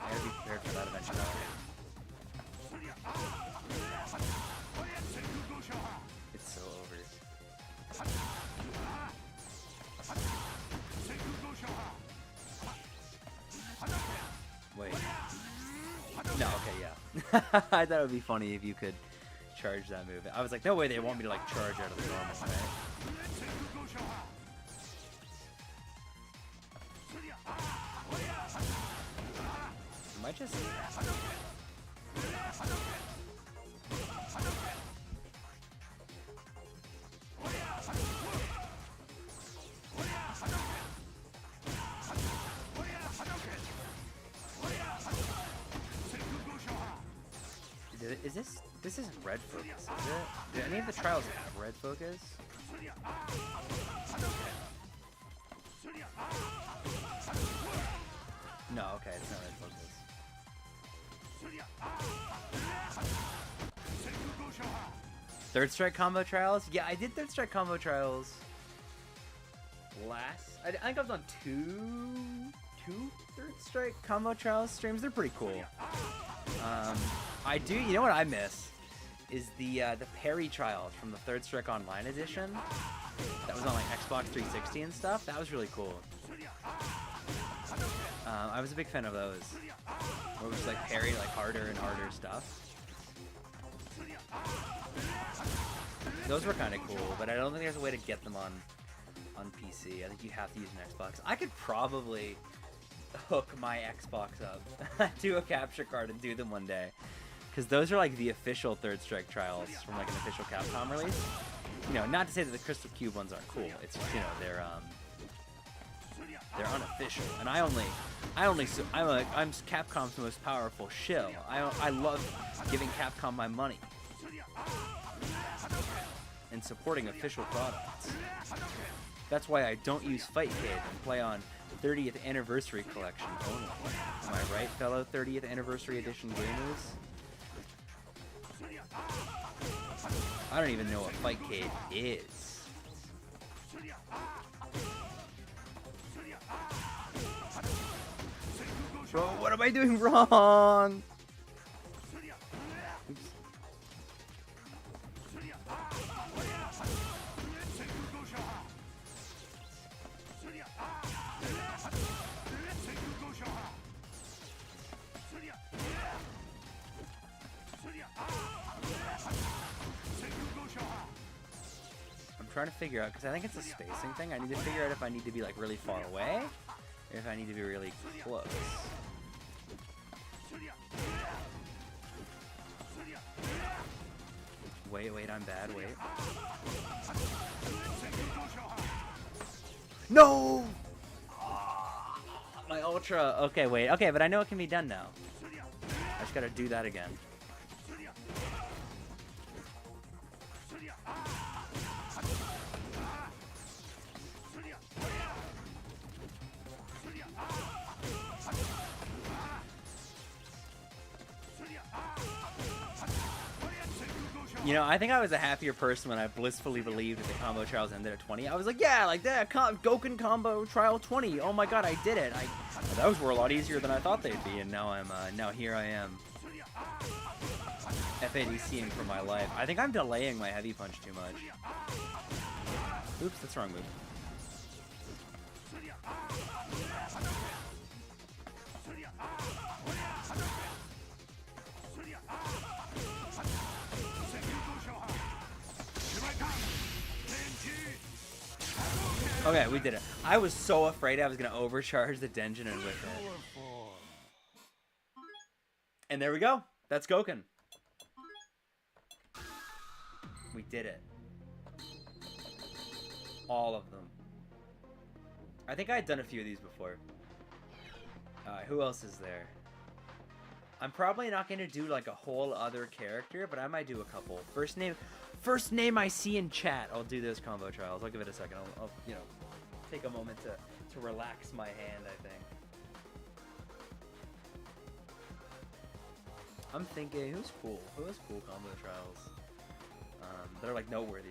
I gotta be prepared for that eventually. It's so over. Wait. No, okay, yeah. I thought it would be funny if you could charge that move. I was like, no way they want me to like charge out of the normal, right? Am I just... This isn't red focus, is it? Do any of the trials have red focus? No, okay, it's not red focus. Third strike combo trials? Yeah, I did third strike combo trials last. I think I was on two third strike combo trials streams. They're pretty cool. I do. You know what I miss is the parry trials from the Third Strike Online edition. That was on like Xbox 360 and stuff. That was really cool. I was a big fan of those. Where it was like parry like harder and harder stuff. Those were kind of cool, but I don't think there's a way to get them on PC. I think you have to use an Xbox. I could probably hook my Xbox up to a capture card and do them one day. Because those are like the official Third Strike trials from like an official Capcom release. You know, not to say that the Crystal Cube ones aren't cool. It's just, you know, they're They're unofficial, and I'm Capcom's most powerful shill. I love giving Capcom my money and supporting official products. That's why I don't use Fight Kid and play on 30th Anniversary Collection only. Am I right, fellow 30th Anniversary Edition gamers? I don't even know what Fight Kid is. Bro, what am I doing wrong? Oops. I'm trying to figure out, because I think it's a spacing thing. I need to figure out if I need to be like really far away, or if I need to be really close. Wait, I'm bad, wait. No! My ultra, okay, wait, okay, but I know it can be done now. I just gotta do that again. You know, I think I was a happier person when I blissfully believed that the combo trials ended at 20. I was like, yeah, like that, Gouken combo trial 20. Oh my god, I did it. Those were a lot easier than I thought they'd be, and now now here I am. FADCing for my life. I think I'm delaying my heavy punch too much. Oops, that's the wrong move. Okay, we did it. I was so afraid I was going to overcharge the Denjin and whip it. And there we go. That's Gouken. We did it. All of them. I think I had done a few of these before. Who else is there? I'm probably not going to do like a whole other character, but I might do a couple. First name I see in chat, I'll do those combo trials. I'll give it a second. I'll you know, take a moment to relax my hand, I think. I'm thinking, who's cool? Who has cool combo trials? That are like noteworthy.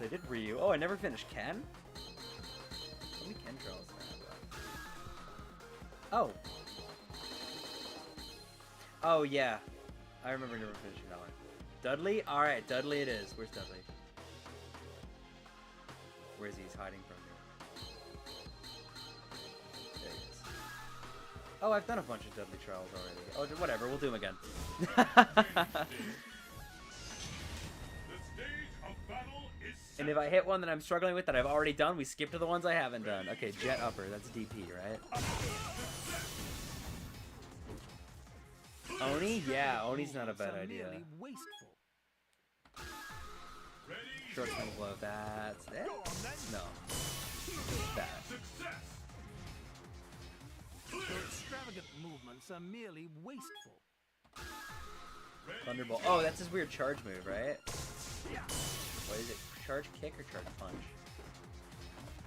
They did Ryu. Oh, I never finished Ken? How many Ken trials did I have? Oh. Oh, yeah. I remember never finishing that one. Dudley? Alright, Dudley it is. Where's Dudley? Where is he? He's hiding from me. There he is. Oh, I've done a bunch of Dudley trials already. Oh, whatever. We'll do them again. And if I hit one that I'm struggling with that I've already done, we skip to the ones I haven't done. Okay, jet upper. That's DP, right? Oni? Yeah, Oni's not a bad idea. Short swing blow. That's it? No. That. Your extravagant movements are merely wasteful. Thunderbolt. Oh, that's his weird charge move, right? What is it? Charge kick or charge punch?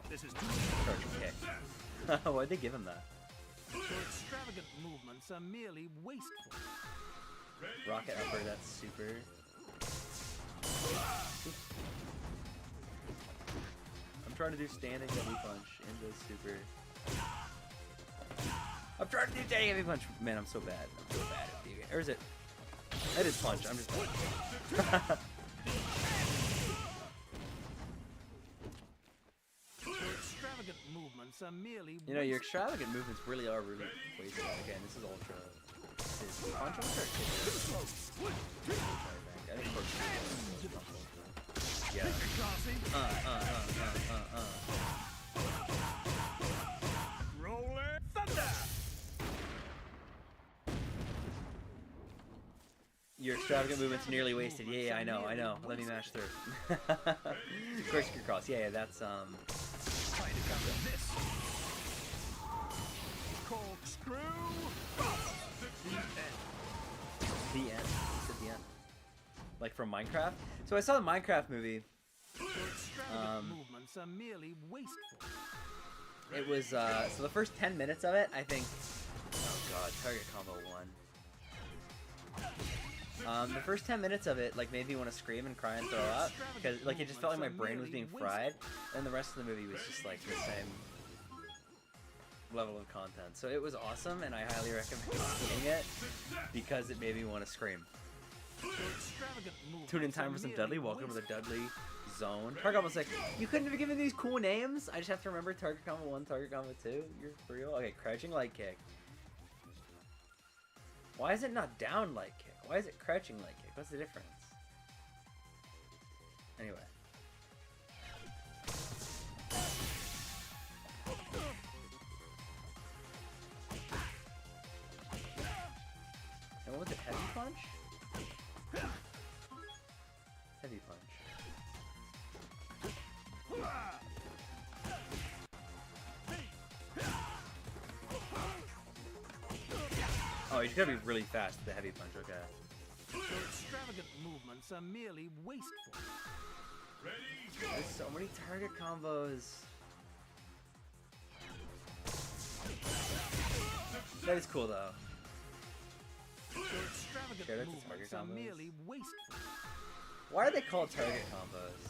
This is charge kick. Why'd they give him that? Your extravagant movements are merely wasteful. Rocket upper, that's super. I'm trying to do standing heavy punch into super. I'm trying to do standing heavy punch. Man, I'm so bad. I'm so bad at the game. Or is it? That is punch. I'm just bad. Movements are merely you know, your extravagant movements really are really wasted. Again, this is ultra. This is punch ultra. Yeah. Rolling thunder. Your extravagant movements nearly wasted. Yeah, I know. Let me mash through. Corkscrew cross. Yeah, that's Try to counter this. Corkscrew. The end. The end. It's at the end. Like from Minecraft. So I saw the Minecraft movie. Extravagant movements are merely wasteful. It was so the first 10 minutes of it, I think. Oh god, target combo 1. The first 10 minutes of it like made me want to scream and cry and throw up because like it just felt like my brain was being fried, and the rest of the movie was just like the same level of content. So it was awesome, and I highly recommend seeing it because it made me want to scream. Tune in time for some Dudley. Welcome to the Dudley zone. Target Combo's like, you couldn't have given these cool names? I just have to remember Target Combo 1, Target Combo 2? You're for real? Okay, crouching light kick. Why is it not down light kick? Why is it crouching light kick? What's the difference? Anyway. And what was it? Heavy punch? Heavy punch. Oh, you just gotta be really fast with the heavy punch, okay. Extravagant movements are merely wasteful. There's so many target combos. That is cool though. Extravagant Shout out to movements target are combos. merely wasteful. Why are they called target combos?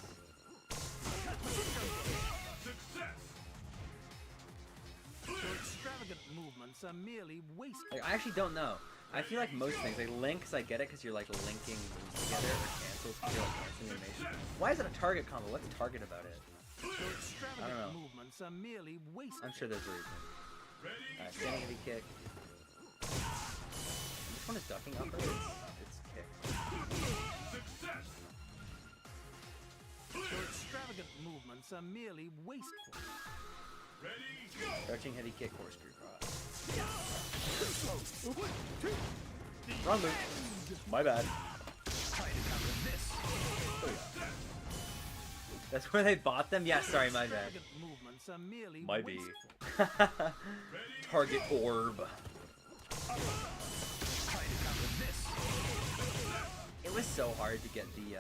Extravagant movements are merely wasteful. Like, I actually don't know. I feel like most things, like links, I get it because you're like linking moves together, or cancels because you're like canceling animation. Why is it a target combo? What's target about it? I don't know. Movements are merely wasteful. I'm sure there's a reason. Alright, standing heavy kick. Which one is ducking upper? It's kick. Extravagant movements are merely wasteful. Crouching heavy kick, corkscrew cross. Wrong move. My bad. That's where they bought them? Yeah, sorry, my bad. Movements are merely Might be. wasteful. Target orb. It was so hard to get the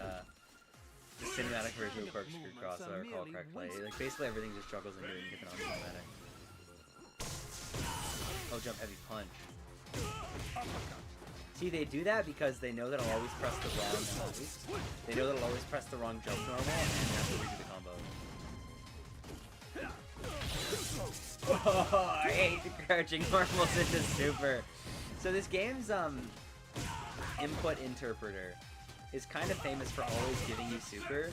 cinematic version of corkscrew cross, if I recall correctly. Like basically everything just juggles into it and you get the non-cinematic. Oh, jump heavy punch. See, they do that because they know that I'll always press the wrong They know that I'll always press the wrong jump normal and have to redo the combo. Oh, I hate the crouching normals into super. So this game's input interpreter is kind of famous for always giving you super.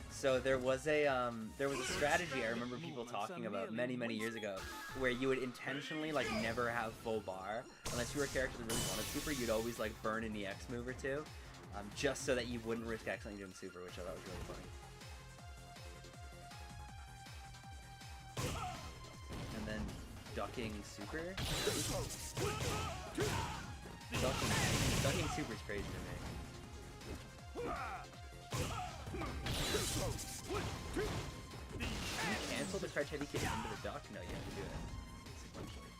So there was a strategy I remember people talking about many years ago, where you would intentionally like never have full bar unless you were a character that really wanted super. You'd always like burn an EX move or two, just so that you wouldn't risk accidentally doing super, which I thought was really funny. And then ducking super. Ducking super is crazy to me. Can you cancel the crouch heavy kick into the duck? No, you have to do it sequentially.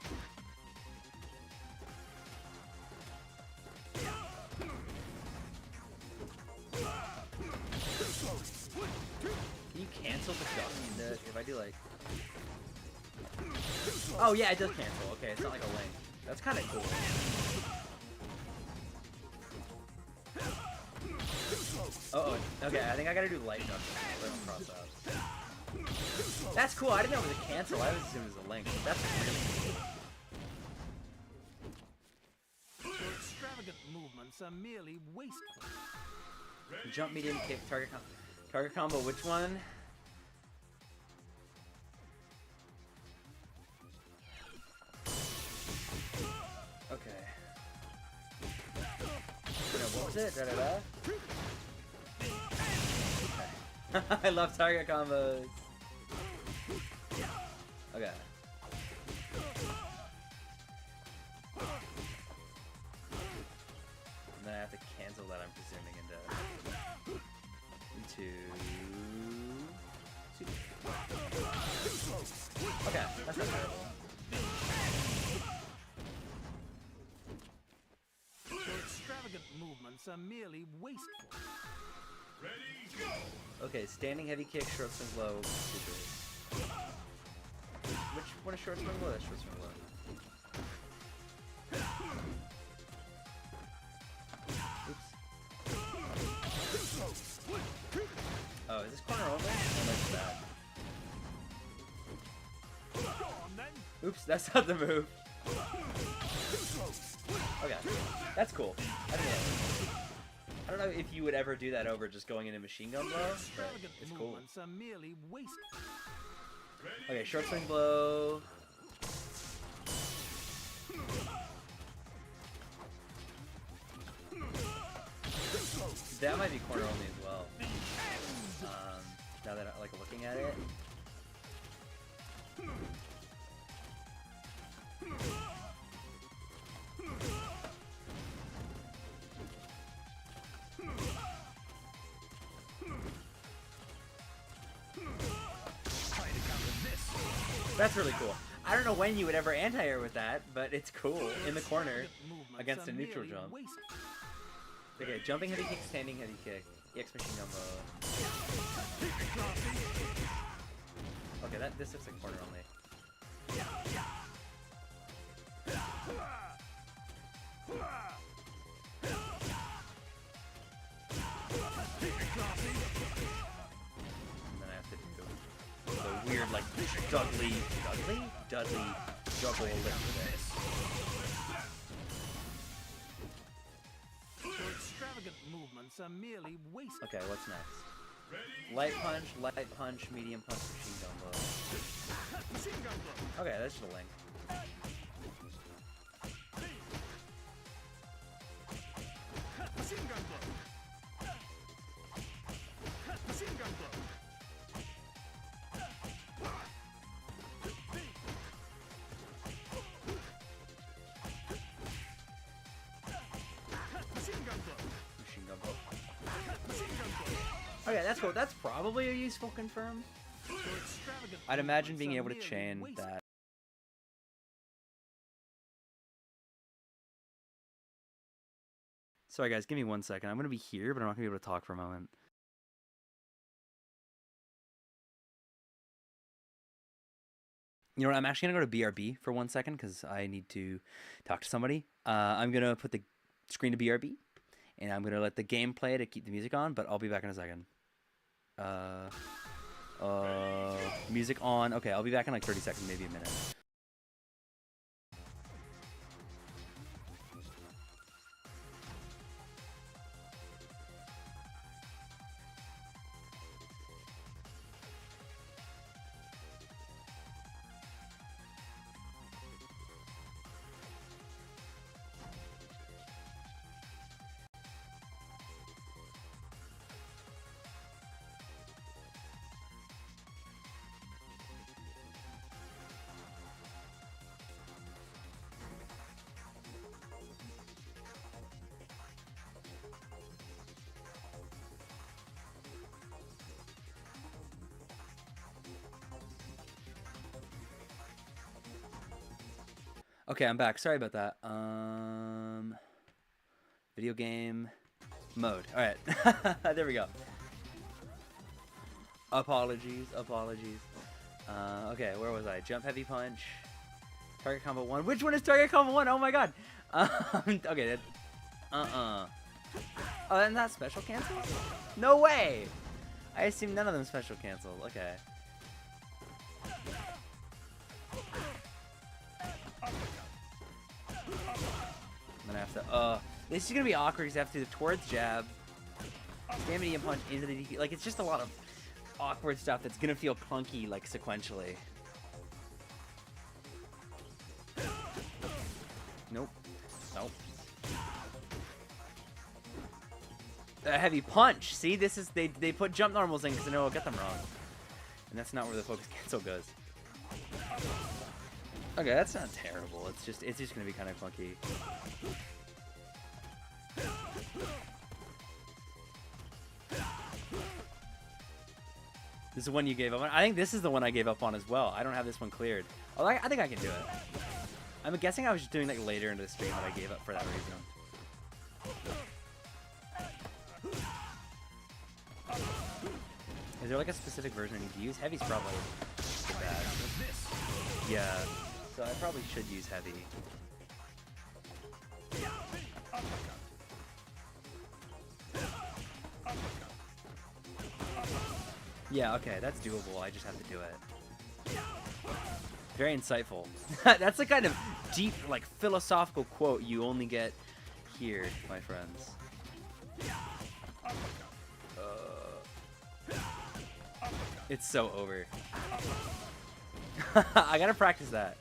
Can you cancel the duck into, if I do like... Oh yeah, it does cancel. Okay, it's not like a link. That's kind of cool. Uh-oh. Okay, I think I gotta do light duck. Cross out. That's cool. I didn't know it was a cancel. I was assuming it was a link. That's really cool. Extravagant movements are merely wasteful. Jump, medium kick, target combo. Which one? Okay. No, what was it? Da-da-da? I love target combos. Okay. And then I have to cancel that, I'm presuming, into super. Okay, that's not terrible. Your extravagant movements are merely wasteful. Okay, standing heavy kick, short swing low, super. Which one is short swing low? That's short swing low. Oops. Oh, is this corner only? Oh, that's bad. Oops, that's not the move. Okay, that's cool. I don't know if you would ever do that over just going into machine gun blow, but it's cool. Okay, short swing blow. That might be corner only as well. Now that I'm like looking at it. That's really cool. I don't know when you would ever anti-air with that, but it's cool. In the corner against a neutral jump. Okay, jumping heavy kick, standing heavy kick. EX machine gun blow. Okay, this looks like corner only. And then I have to do the weird, like, Dudley juggle lift with this. Your extravagant movements are merely wasteful. Okay, what's next? Light punch, medium punch, machine gun blow. Machine gun blow. Okay, that's just a link. Machine gun blow. Machine gun blow. Machine gun blow. Machine gun blow. Machine gun blow. Okay, that's cool. That's probably a useful confirm. Your extravagant I'd imagine being able movements to are merely chain wasteful. that. Sorry guys, give me 1 second. I'm gonna be here, but I'm not gonna be able to talk for a moment. You know what? I'm actually gonna go to BRB for 1 second because I need to talk to somebody. I'm gonna put the screen to BRB, and I'm gonna let the game play to keep the music on. But I'll be back in a second. Music on. Okay, I'll be back in like 30 seconds, maybe a minute. Okay, I'm back. Sorry about that. Video game mode. All right, there we go. Apologies. Okay, where was I? Jump heavy punch. Target combo 1. Which one is target combo 1? Oh my god. Okay. Oh, and that's special cancel? No way. I assume none of them special cancel. Okay. I'm gonna have to, this is gonna be awkward because I have to do the towards jab, spam medium punch into the DP. Like, it's just a lot of awkward stuff that's gonna feel clunky, like, sequentially. Nope. A heavy punch. See, this is, they put jump normals in because they know I'll get them wrong. And that's not where the focus cancel goes. Okay, that's not terrible. It's just gonna be kind of clunky. This is the one you gave up on. I think this is the one I gave up on as well. I don't have this one cleared. Oh, I think I can do it. I'm guessing I was just doing like later into the stream that I gave up for that reason. Is there like a specific version I need to use? Heavy's probably the best. Yeah. So I probably should use heavy. Yeah, okay, that's doable. I just have to do it. Very insightful. That's the kind of deep, like, philosophical quote you only get here, my friends. It's so over. I gotta practice that.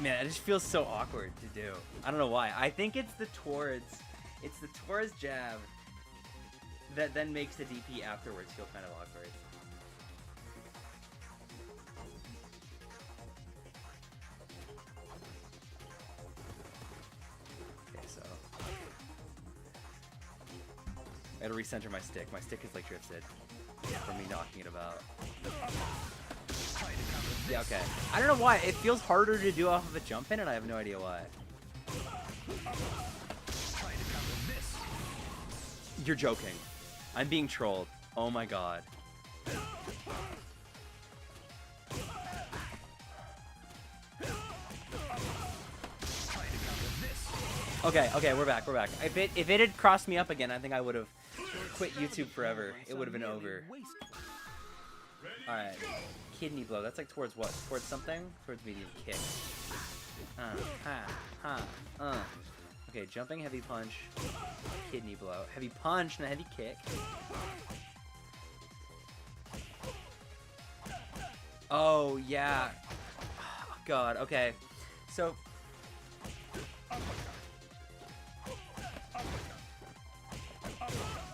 Man, it just feels so awkward to do. I don't know why. I think it's the towards jab that then makes the DP afterwards feel kind of awkward. Okay, so I gotta recenter my stick. My stick is like drifted from me knocking it about. Yeah, okay. I don't know why. It feels harder to do off of a jump in, and I have no idea why. You're joking. I'm being trolled. Oh my god. Okay, we're back. If it had crossed me up again, I think I would have quit YouTube forever. It would have been over. Alright. Kidney blow. That's like towards what? Towards something? Towards medium kick. Okay, jumping, heavy punch, kidney blow. Heavy punch and a heavy kick. Oh, yeah. Oh, God, okay. So...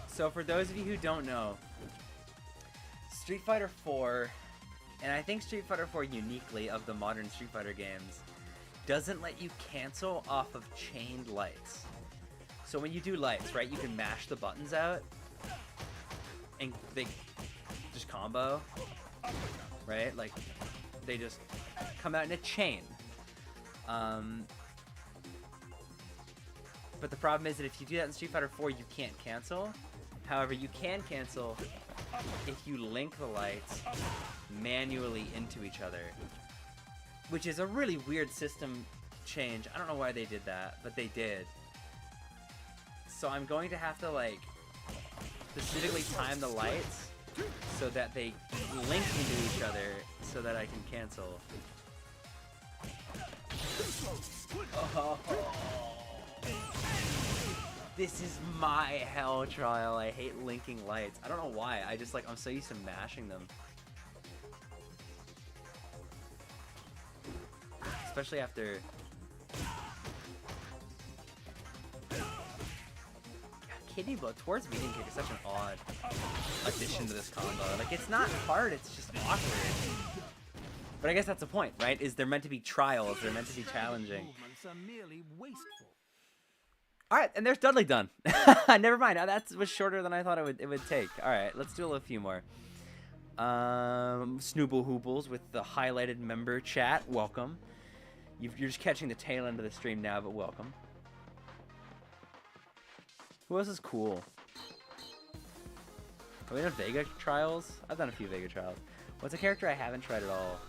So for those of you who don't know, Street Fighter 4, and I think Street Fighter 4 uniquely of the modern Street Fighter games, doesn't let you cancel off of chained lights. So when you do lights, right, you can mash the buttons out, and they just combo, right? Like, they just come out in a chain. But the problem is that if you do that in Street Fighter 4, you can't cancel. However, you can cancel if you link the lights manually into each other, which is a really weird system change. I don't know why they did that, but they did. So I'm going to have to, like, specifically time the lights so that they link into each other so that I can cancel. Oh. This is my hell trial. I hate linking lights. I don't know why. I just, like, I'm so used to mashing them. Especially after... Kidney blow towards medium kick is such an odd addition to this combo. Like, it's not hard, it's just awkward. But I guess that's the point, right? Is they're meant to be trials, they're meant to be challenging. Alright, and there's Dudley done. Never mind, that was shorter than I thought it would take. Alright, let's do a few more. Snooble Hoobles with the highlighted member chat. Welcome. You're just catching the tail end of the stream now, but welcome. Who else is cool? Have we done Vega trials? I've done a few Vega trials. What's a character I haven't tried at all?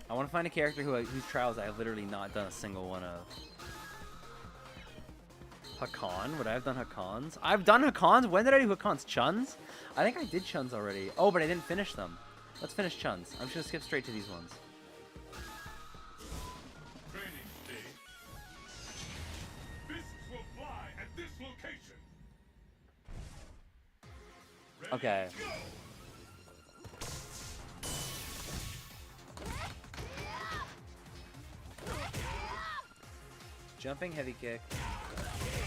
I want to find a character whose trials I have literally not done a single one of. Hakan? Would I have done Hakans? I've done Hakans? When did I do Hakans? Chuns? I think I did Chuns already. Oh, but I didn't finish them. Let's finish Chuns. I'm just going to skip straight to these ones. Training stage. Fists will fly at this location. Ready, Okay. go. Jumping, heavy kick.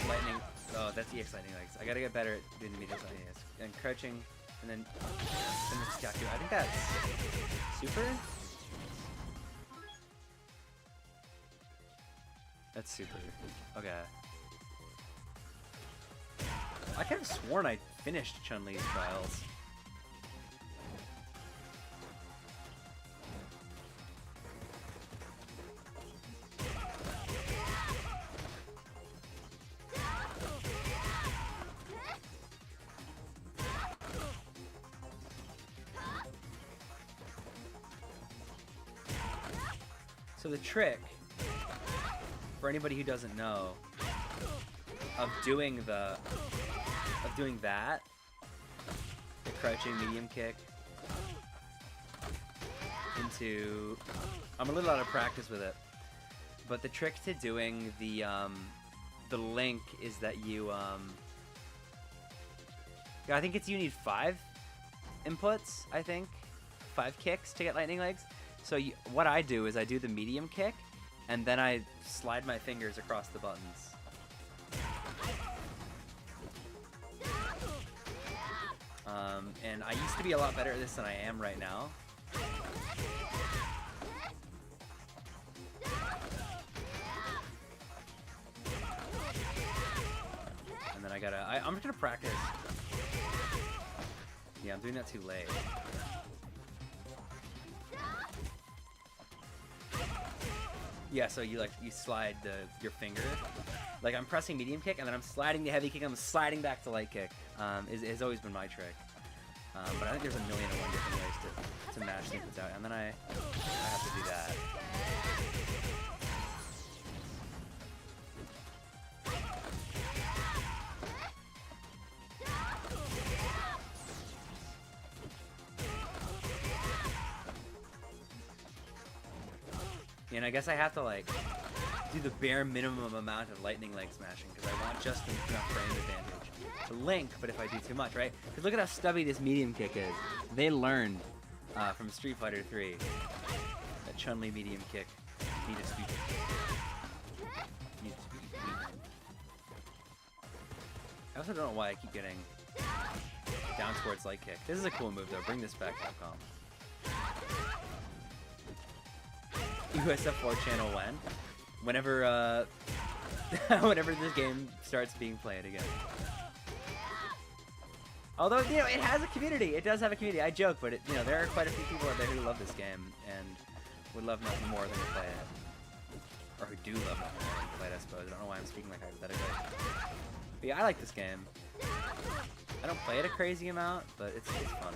Lightning. Oh, that's EX lightning legs. I gotta get better at doing the medium lightning legs. And crouching, and then the spaghettio. I think that's super? That's super. Okay. I could have sworn I finished Chun-Li's trials. So the trick, for anybody who doesn't know, of doing that, the crouching medium kick into, I'm a little out of practice with it, but the trick to doing the link is that you, yeah, I think you need 5 inputs, I think, 5 kicks to get lightning legs. So what I do is I do the medium kick, and then I slide my fingers across the buttons. And I used to be a lot better at this than I am right now. And then I'm just gonna practice. Yeah, I'm doing that too late. Yeah, so you slide your finger, like I'm pressing medium kick, and then I'm sliding the heavy kick, and I'm sliding back to light kick. Has always been my trick. But I think there's a million and one different ways to mash things out, and then I have to do that. And I guess I have to like do the bare minimum amount of lightning leg smashing because I want just enough frame advantage to link, but if I do too much, right? Because look at how stubby this medium kick is. They learned from Street Fighter 3 that Chun-Li medium kick needed to be I also don't know why I keep getting down towards light kick. This is a cool move though. Bring this back, Capcom. USF4 channel whenever whenever this game starts being played again. Although, you know, it has a community. It does have a community. I joke, but you know, there are quite a few people out there who love this game and would love nothing more than to play it. Or who do love nothing more than to play it, I suppose. I don't know why I'm speaking like hypothetically. But yeah, I like this game. I don't play it a crazy amount, but it's fun.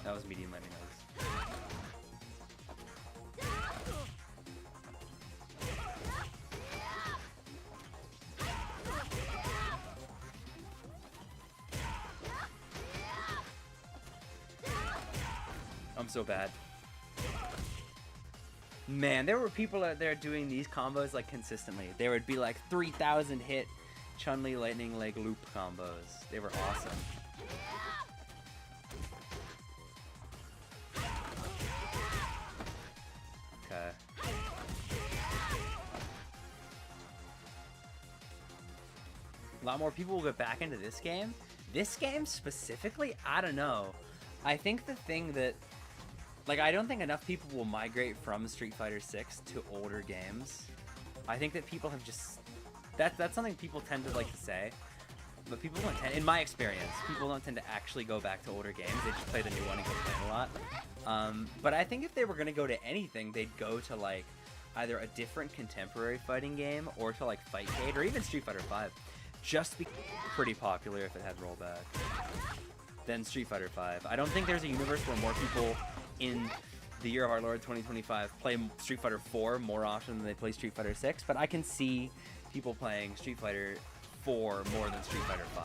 That was medium lightning legs. I'm so bad. Man, there were people out there doing these combos like consistently. There would be like 3,000 hit Chun-Li lightning leg loop combos. They were awesome. Okay. A lot more people will get back into this game. This game specifically, I don't know. I think the thing that, like, I don't think enough people will migrate from Street Fighter 6 to older games. I think that people have just, that's something people tend to like to say, but people don't tend, in my experience, people don't tend to actually go back to older games. They just play the new one and complain a lot. But I think if they were going to go to anything, they'd go to like either a different contemporary fighting game or to like Fightcade or even Street Fighter 5. Just be pretty popular if it had rollback than Street Fighter 5. I don't think there's a universe where more people in the year of our Lord 2025 play Street Fighter 4 more often than they play Street Fighter 6, but I can see people playing Street Fighter 4 more than Street Fighter 5.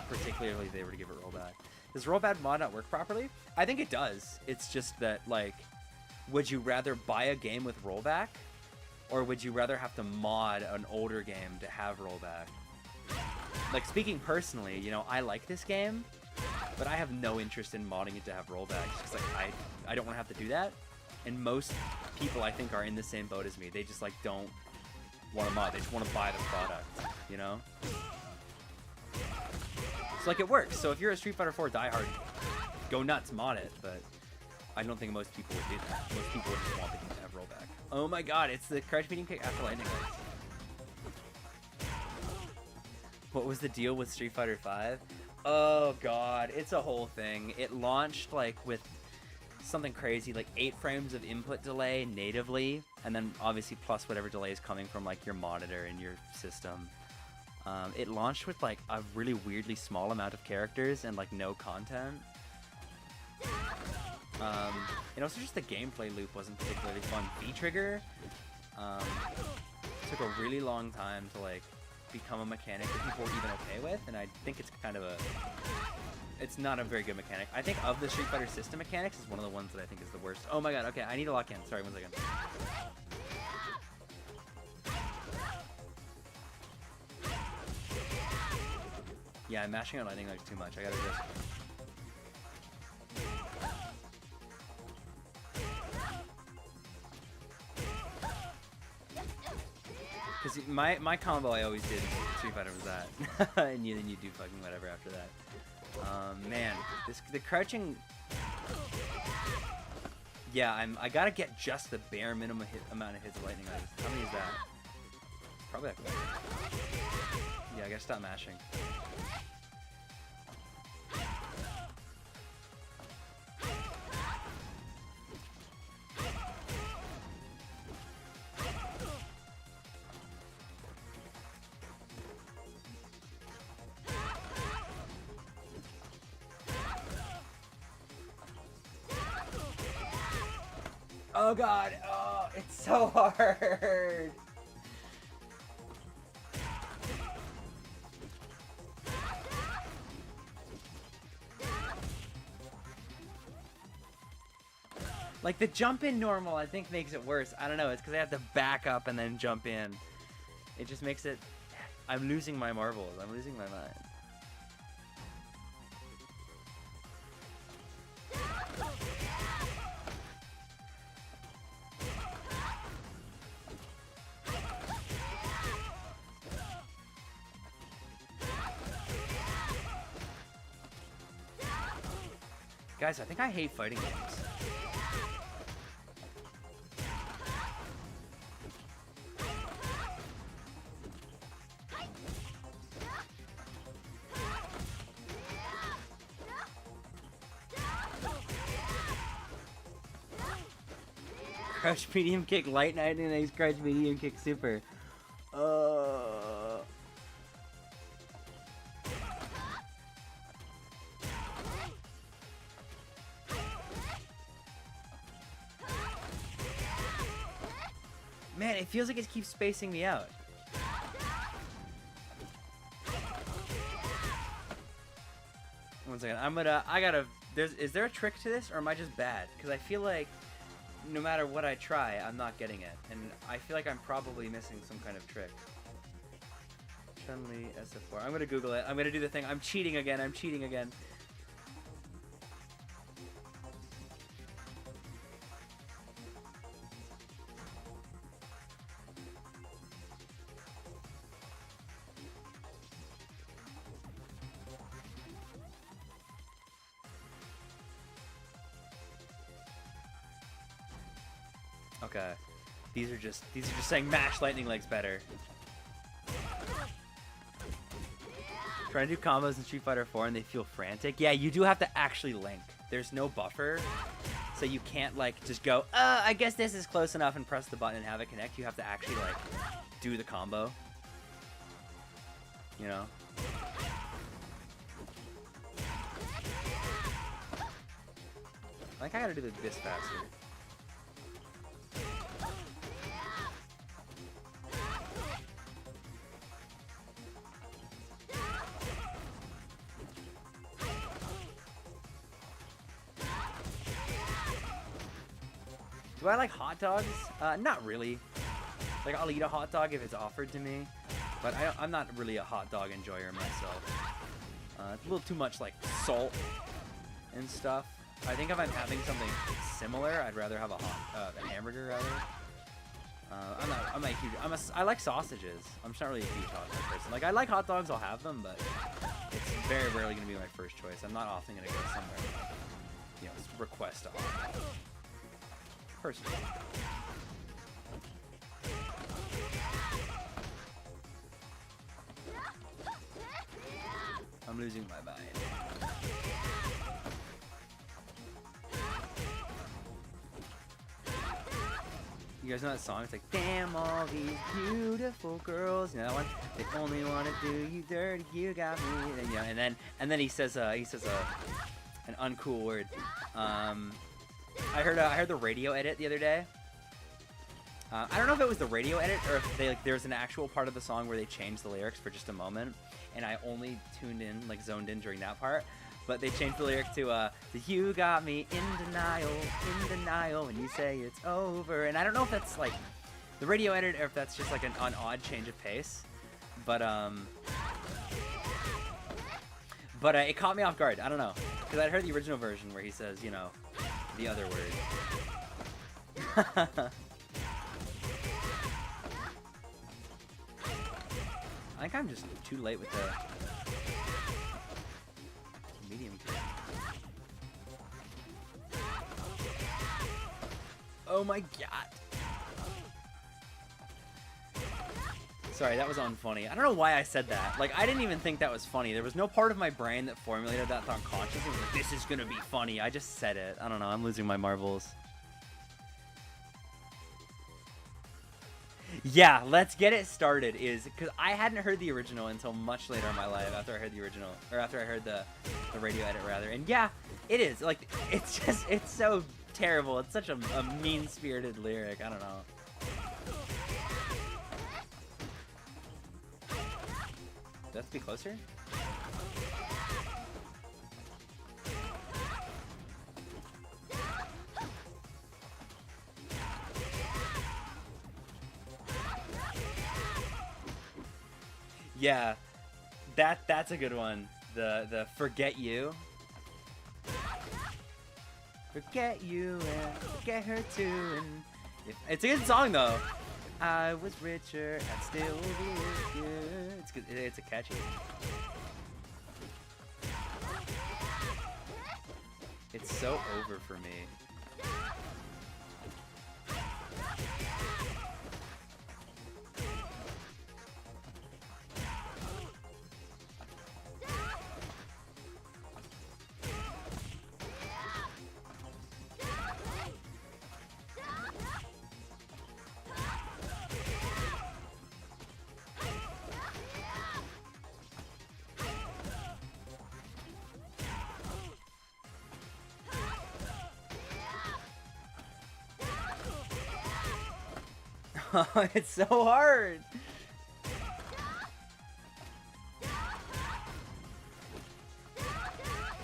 Particularly if they were to give it rollback. Does rollback mod not work properly? I think it does. It's just that, like, would you rather buy a game with rollback, or would you rather have to mod an older game to have rollback? Like, speaking personally, you know, I like this game, but I have no interest in modding it to have rollback, just because, like, I don't want to have to do that. And most people, I think, are in the same boat as me. They just, like, don't want to mod. They just want to buy the product, you know? It's like, it works. So if you're a Street Fighter 4 diehard, go nuts, mod it. But I don't think most people would do that. Most people would just want the game to have rollback. Oh my god, it's the crouch medium kick after lightning legs. What was the deal with Street Fighter 5? Oh god, it's a whole thing. It launched, like, with something crazy, like 8 frames of input delay natively, and then obviously plus whatever delay is coming from, like, your monitor and your system. It launched with, like, a really weirdly small amount of characters and, like, no content. And also just the gameplay loop wasn't particularly fun. V-Trigger took a really long time to, like, become a mechanic that people were even okay with, and I think it's kind of it's not a very good mechanic. I think of the Street Fighter system mechanics, is one of the ones that I think is the worst. Oh my god, okay, I need to lock in. Sorry, 1 second. Yeah, I'm mashing on lightning legs too much. I gotta just... Because my combo I always did in Street Fighter was that. And then you do fucking whatever after that. Man, the crouching... Yeah, I gotta get just the bare minimum amount of hits of lightning legs. How many is that? Probably like... Yeah, I gotta stop mashing. Oh god, oh, it's so hard. Like, the jump in normal, I think, makes it worse. I don't know, it's because I have to back up and then jump in. It just makes it... I'm losing my marbles. I'm losing my mind. Guys, I think I hate fighting games. Crouch medium kick light night and then crouch medium kick super. Man, it feels like it keeps spacing me out. One second, is there a trick to this, or am I just bad? Because I feel like no matter what I try, I'm not getting it. And I feel like I'm probably missing some kind of trick. Chun-Li, USF4. I'm gonna Google it. I'm gonna do the thing. I'm cheating again. I'm cheating again. Okay. These are just saying mash lightning legs better. Trying to do combos in Street Fighter 4 and they feel frantic. Yeah, you do have to actually link. There's no buffer. So you can't, like, just go, I guess this is close enough and press the button and have it connect. You have to actually, like, do the combo. You know? I think I gotta do this faster. Do I like hot dogs? Not really. Like, I'll eat a hot dog if it's offered to me, but I'm not really a hot dog enjoyer myself. It's a little too much, like, salt and stuff. I think if I'm having something similar, I'd rather have a hamburger rather. I like sausages. I'm just not really a huge hot dog person. Like, I like hot dogs, I'll have them, but it's very rarely gonna be my first choice. I'm not often gonna go somewhere, you know, request a hot dog. Personally. I'm losing my mind. You guys know that song? It's like, damn all these beautiful girls. You know that one? They only want to do you dirty. You got me. And, you know, and then he says an uncool word. I heard the radio edit the other day. I don't know if it was the radio edit or if there's an actual part of the song where they changed the lyrics for just a moment, and I only tuned in, like zoned in during that part. But they changed the lyric to you got me in denial, when you say it's over. And I don't know if that's like the radio edit or if that's just like an odd change of pace. But it caught me off guard. I don't know, because I'd heard the original version where he says, you know, the other word. I think I'm just too late with the medium kick. Oh my god. Sorry, that was unfunny. I don't know why I said that. Like, I didn't even think that was funny. There was no part of my brain that formulated that thought consciously. Like, this is gonna be funny. I just said it. I don't know. I'm losing my marbles. Yeah, let's get it started. Is because I hadn't heard the original until much later in my life after I heard the original, or after I heard the radio edit rather. And yeah, it is like it's so terrible. It's such a mean-spirited lyric. I don't know. Do I have to be closer? Yeah, that's a good one. The forget you. Forget you and forget her too. And it's a good song though. If I was richer, I'd still be with you. It's good. It's a catchy. It's so over for me. It's so hard.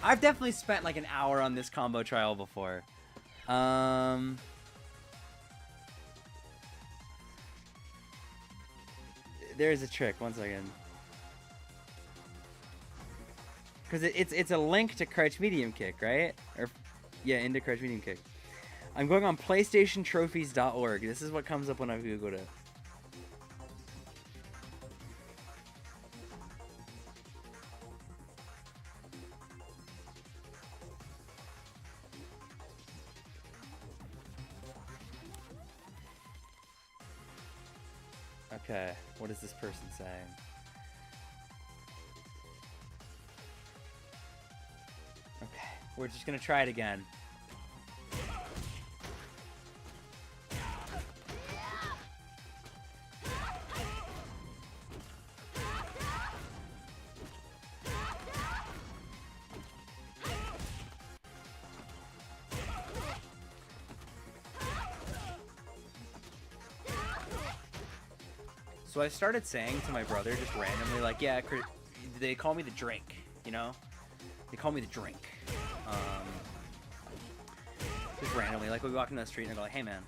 I've definitely spent like an hour on this combo trial before. There's a trick. One second. Because it's a link to crouch medium kick, right? Or yeah, into crouch medium kick. I'm going on PlayStationTrophies.org. This is what comes up when I Google it. Okay, what is this person saying? Okay, we're just gonna try it again. So I started saying to my brother just randomly, like, yeah, they call me the drink, you know? They call me the drink. Just randomly, like, we walk into the street and I go like, hey, man.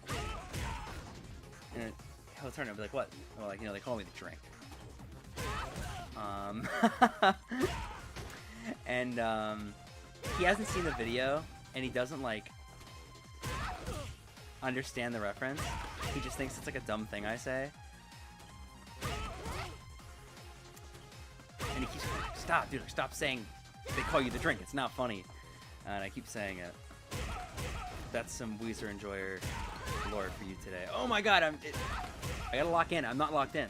And he'll turn and be like, what? Well, like, you know, they call me the drink. And he hasn't seen the video and he doesn't like understand the reference. He just thinks it's like a dumb thing I say. And he keeps going, stop, dude, stop saying they call you the drink. It's not funny. And I keep saying it. That's some Weezer Enjoyer lore for you today. Oh my god, I gotta lock in. I'm not locked in.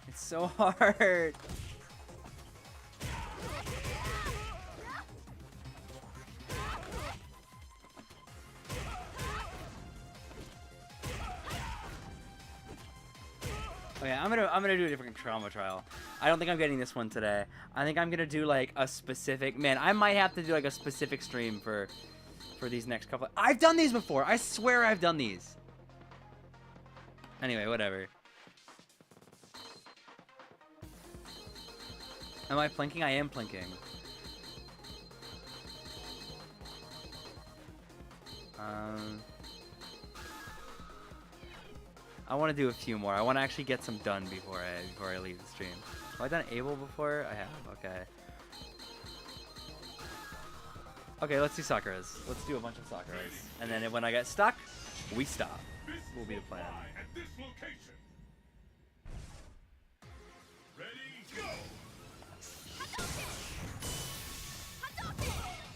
It's so hard. Okay, I'm gonna do a different trauma trial. I don't think I'm getting this one today. I think I'm gonna do like a specific, man, I might have to do like a specific stream for these next couple. I've done these before. I swear I've done these. Anyway, whatever. Am I plinking? I am plinking. I want to do a few more. I want to actually get some done before I leave the stream. Have I done Able before? I have. Okay. Okay, let's do Sakura's. Let's do a bunch of Sakura's. And then when I get stuck, we stop. Will be the plan. At this location. Ready, go.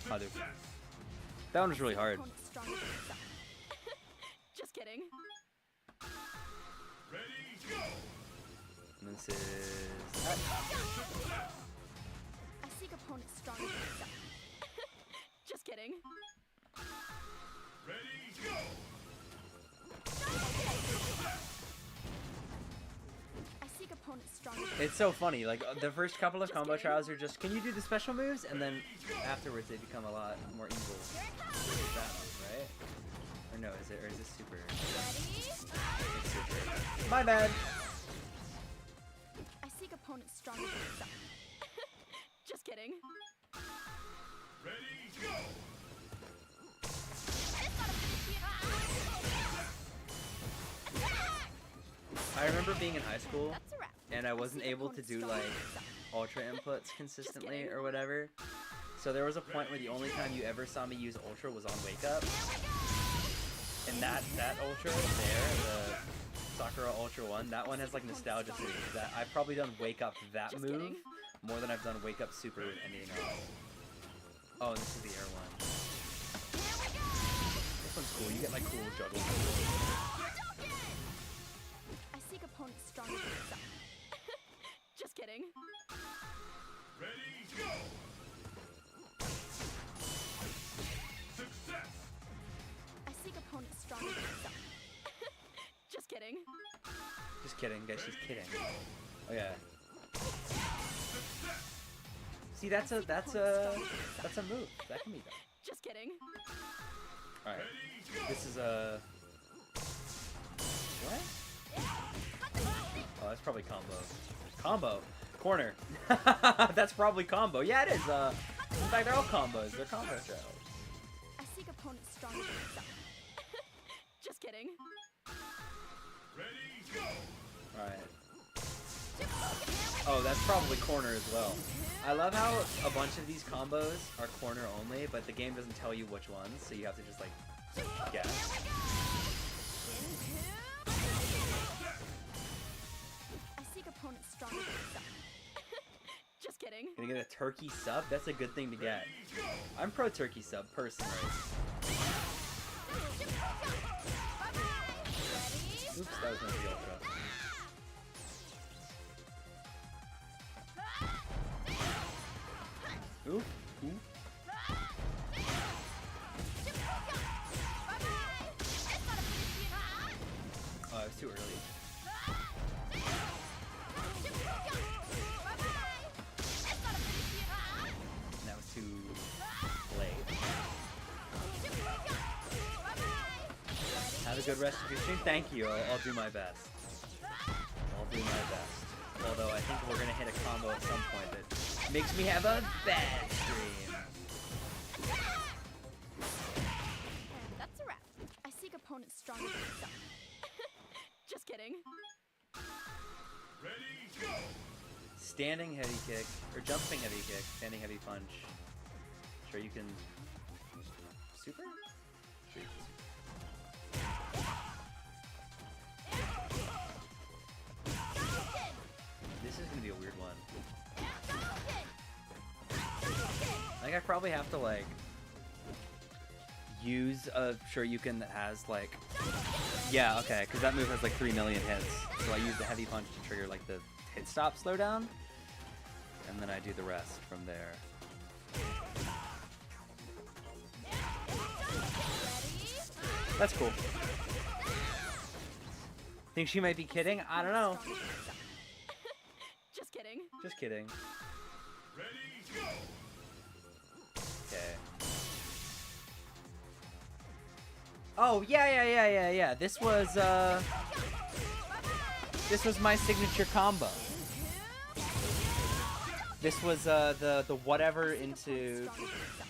I'll do. That one was really hard. Just kidding. Ready, go. And this is... I seek opponents stronger than myself. Just kidding. Ready, go. I seek opponents stronger than It's so funny. Like, the first couple of combo trials are just, can you do the special moves? And then afterwards they become a lot more evil. Like that one, right? Or no, is it? Or is this super? Ready? It's super. My bad. I seek opponents stronger than myself. Just kidding. Ready, go. I remember being in high school That's a wrap. and I wasn't able to do like ultra inputs consistently or whatever. So there was a point where the only time you ever saw me use ultra was on Wake Up. And that ultra there, the Sakura Ultra 1, that one has like nostalgia to me. That I've probably done Wake Up that Just move kidding. more than I've done Wake Up Super with anything else. Oh, and this is the air one. This one's cool. You get like cool juggle. I seek opponents stronger than myself. Just kidding. Ready, go. Success. I seek opponents stronger than myself. Just kidding. Just kidding, guys. She's kidding. Oh yeah. See, that's a move. That can be done. Just kidding. All right. This is a what? Oh, that's probably combo. Combo. Corner. That's probably combo. Yeah, it is. In fact, they're all combos. They're combo trials. I seek opponents stronger than myself. Just kidding. Ready, go. All right. Oh, that's probably corner as well. I love how a bunch of these combos are corner only, but the game doesn't tell you which ones, so you have to just like guess. I seek opponents stronger than myself. Just kidding. Gonna get a turkey sub? That's a good thing to get. I'm pro turkey sub personally. Oops, that was meant to be ultra. Ooh, ooh. Oh, it was too early. And that was too late. Have a good rest of your stream. Thank you. I'll do my best. I'll do my best. Although I think we're gonna hit a combo at some point that makes me have a bad stream. And that's a wrap. I seek opponents stronger than myself. Just kidding. Ready, go! Standing heavy kick, or jumping heavy kick, standing heavy punch. Sure you can... Super? Sure you can super. This is gonna be a weird one. I think I probably have to, like, use a Shoryuken that has, like... Yeah, okay, because that move has, like, 3 million hits. So I use the heavy punch to trigger, like, the hit stop slowdown. And then I do the rest from there. That's cool. Think she might be kidding? I don't know. Just kidding. Just kidding. Ready, go! Okay. Oh, yeah. This was my signature combo. This was the whatever into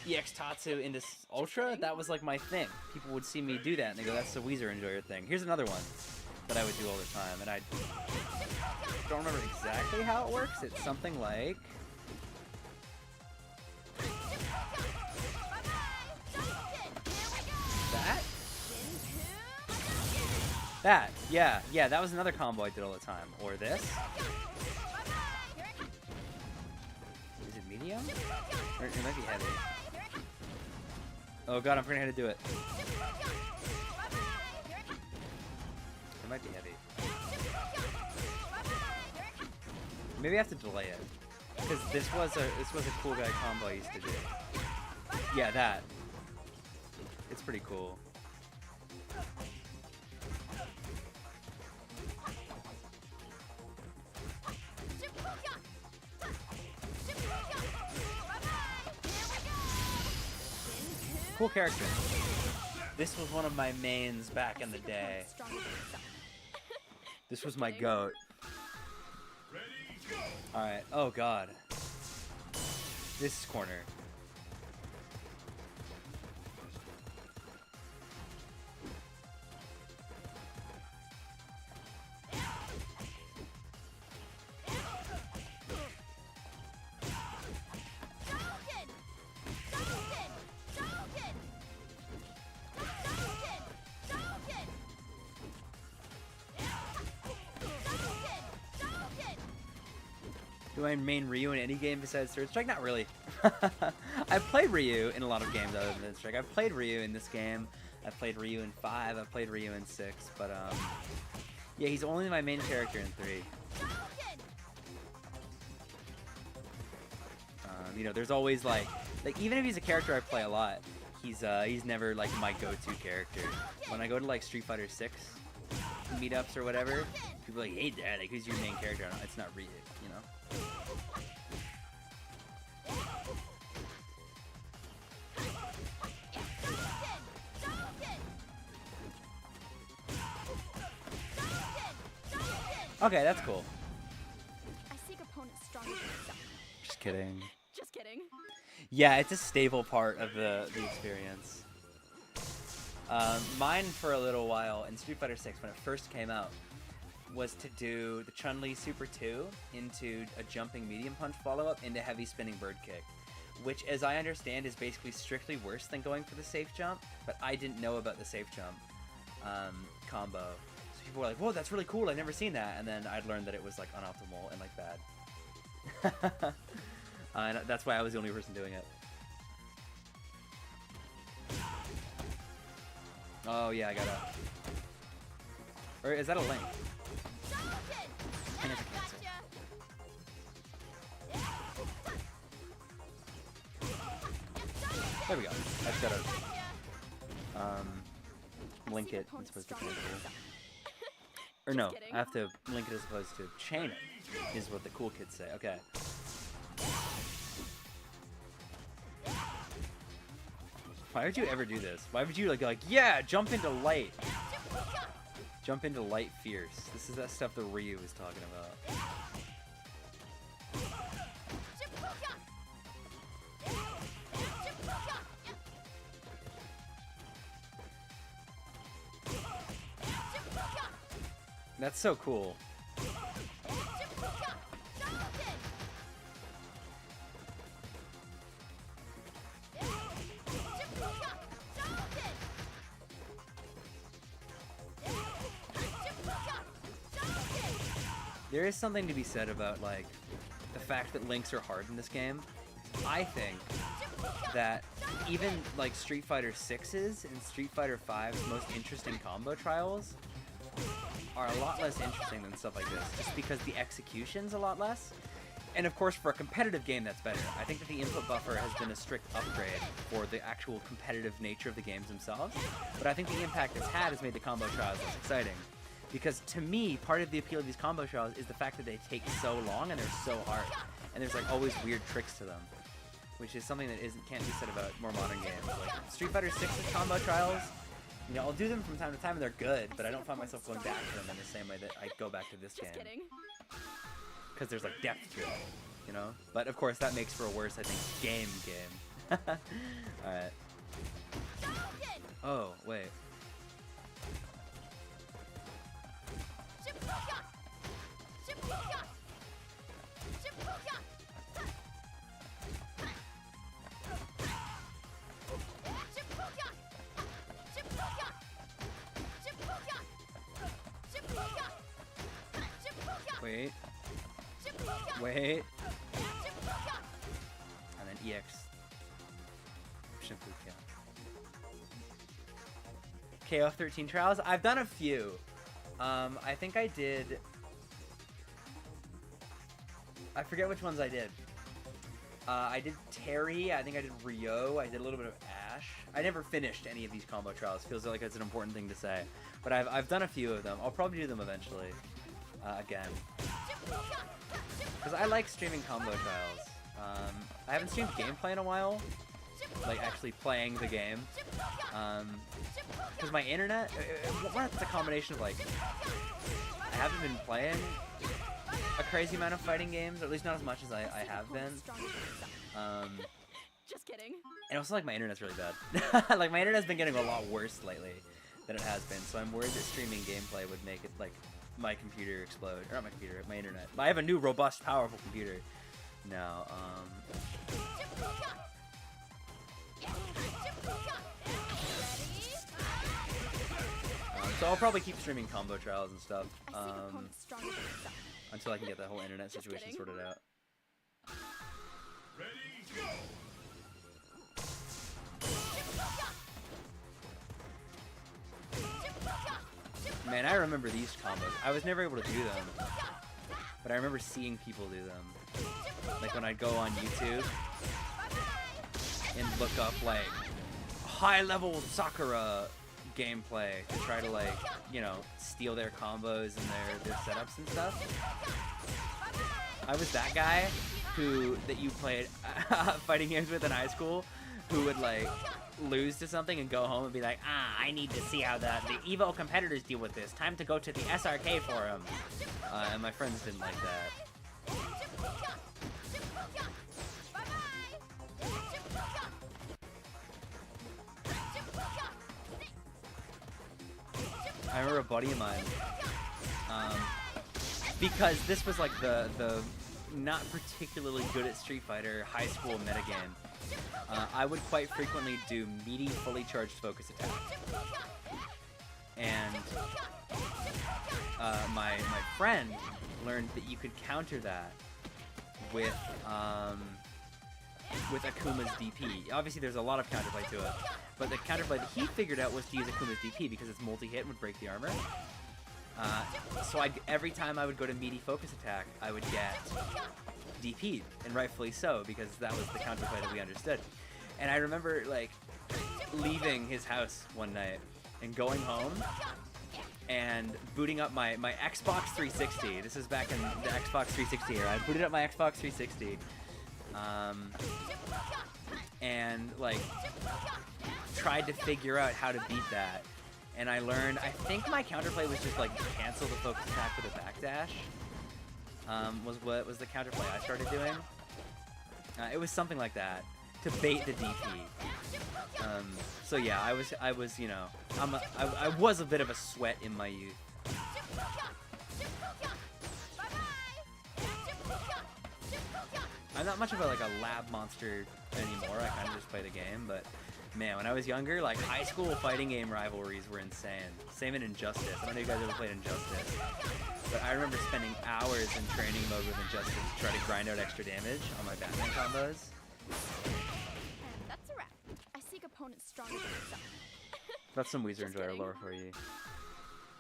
EX Tatsu into Ultra. That was like my thing. People would see me do that and they go, "That's the Weezer Enjoyer thing." Here's another one that I would do all the time, and I don't remember exactly how it works. It's something like that. That, yeah, that was another combo I did all the time. Or this. Is it medium? Or it might be heavy. Oh god, I'm forgetting how to do it. It might be heavy. Maybe I have to delay it. Because this was a cool guy combo I used to do. Yeah, that. It's pretty cool. Cool character. This was one of my mains back in the day. This was my goat. Alright, oh god. This corner. Do I main Ryu in any game besides Third Strike? Not really. I've played Ryu in a lot of games other than Third Strike. I've played Ryu in this game. I've played Ryu in 5. I've played Ryu in 6. But, yeah, he's only my main character in 3. You know, there's always, like, even if he's a character I play a lot, he's never, like, my go-to character. When I go to, like, Street Fighter 6 meetups or whatever, people are like, "Hey, Dad, like, who's your main character?" It's not Ryu, you know? Okay, that's cool. I seek opponents stronger than myself. Just kidding. Just kidding. Yeah, it's a stable part of the experience. Mine for a little while in Street Fighter 6 when it first came out was to do the Chun-Li Super 2 into a jumping medium punch follow-up into heavy spinning bird kick, which, as I understand, is basically strictly worse than going for the safe jump, but I didn't know about the safe jump combo. So people were like, "Whoa, that's really cool, I've never seen that," and then I'd learned that it was like unoptimal and like bad. And that's why I was the only person doing it. Oh yeah, I gotta... Or is that a link? There we go. I just gotta link it as opposed to cancel. Or no, I have to link it as opposed to chain it, is what the cool kids say. Okay. Why would you ever do this? Why would you like, yeah, jump into light. Jump into light fierce. This is that stuff that Ryu was talking about. That's so cool. There is something to be said about, like, the fact that links are hard in this game. I think that even, like, Street Fighter 6's and Street Fighter 5's most interesting combo trials are a lot less interesting than stuff like this, just because the execution's a lot less. And of course, for a competitive game, that's better. I think that the input buffer has been a strict upgrade for the actual competitive nature of the games themselves, but I think the impact it's had has made the combo trials less exciting. Because to me, part of the appeal of these combo trials is the fact that they take so long and they're so hard. And there's like always weird tricks to them, which is something that can't be said about more modern games. Like Street Fighter 6's combo trials, you know, I'll do them from time to time and they're good, but I don't find myself going back to them in the same way that I go back to this game. Because there's like depth to it, you know? But of course that makes for a worse, I think, game. Alright. Oh, wait. Wait. Wait. And then EX. KO 13 trials. I've done a few. I think I did. I forget which ones I did. I did Terry. I think I did Ryo. I did a little bit of Ash. I never finished any of these combo trials. Feels like it's an important thing to say. But I've done a few of them. I'll probably do them eventually. Again. Because I like streaming combo trials. I haven't streamed gameplay in a while. Like actually playing the game. Because my internet, it's a combination of like, I haven't been playing a crazy amount of fighting games, or at least not as much as I have been. Just kidding. And also like my internet's really bad. Like my internet's been getting a lot worse lately than it has been, so I'm worried that streaming gameplay would make it like my computer explode. Or not my computer, my internet. I have a new robust, powerful computer now. So I'll probably keep streaming combo trials and stuff until I can get that whole internet situation sorted out. Ready, go! Man, I remember these combos. I was never able to do them, but I remember seeing people do them. Like when I'd go on YouTube and look up like high-level Sakura gameplay to try to like, you know, steal their combos and their setups and stuff. I was that guy that you played fighting games with in high school who would like lose to something and go home and be like, I need to see how the Evo competitors deal with this. Time to go to the SRK forum. And my friends didn't like that. I remember a buddy of mine, because this was like the not particularly good at Street Fighter high school metagame. I would quite frequently do meaty, fully charged focus attack. And my friend learned that you could counter that with Akuma's DP. Obviously, there's a lot of counterplay to it, but the counterplay that he figured out was to use Akuma's DP because its multi-hit would break the armor. So every time I would go to meaty focus attack, I would get DP'd, and rightfully so, because that was the counterplay that we understood. And I remember like leaving his house one night and going home and booting up my Xbox 360. This is back in the Xbox 360 era. I booted up my Xbox 360 and like tried to figure out how to beat that. And I learned, I think my counterplay was just like cancel the focus attack with a backdash. Was what was the counterplay I started doing. It was something like that to bait the DP. So yeah, I was you know, I was a bit of a sweat in my youth. not much of a lab monster anymore. I kind of just play the game, but man, when I was younger, like high school fighting game rivalries were insane. Same in Injustice. I don't know if you guys ever played Injustice, but I remember spending hours in training mode with Injustice to try to grind out extra damage on my Batman combos. And that's a wrap. I seek opponents stronger than myself. That's some Weezer Just Enjoyer kidding. lore for you.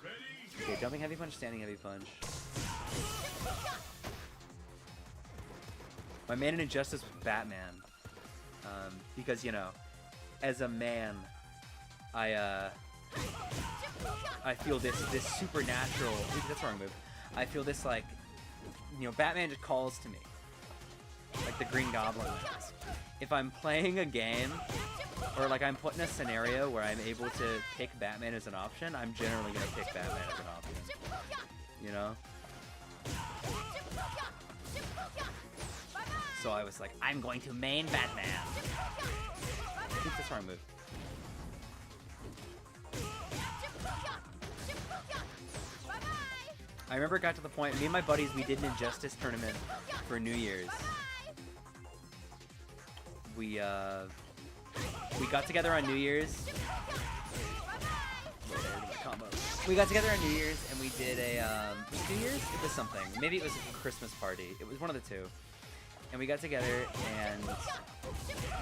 Ready, Okay, jumping heavy punch, standing heavy punch. My main in Injustice was Batman, because you know, as a man, I feel this supernatural. Ooh, that's the wrong move. I feel this like, you know, Batman just calls to me, like the Green Goblin does. If I'm playing a game, or like I'm put in a scenario where I'm able to pick Batman as an option, I'm generally gonna pick Batman as an option. You know? So I was like, I'm going to main Batman. Oops, that's the wrong move. I remember it got to the point, me and my buddies, we did an Injustice tournament for New Year's. We got together on New Year's. We got together on New Year's and we did a, New Year's? It was something. Maybe it was a Christmas party. It was one of the two. And we got together and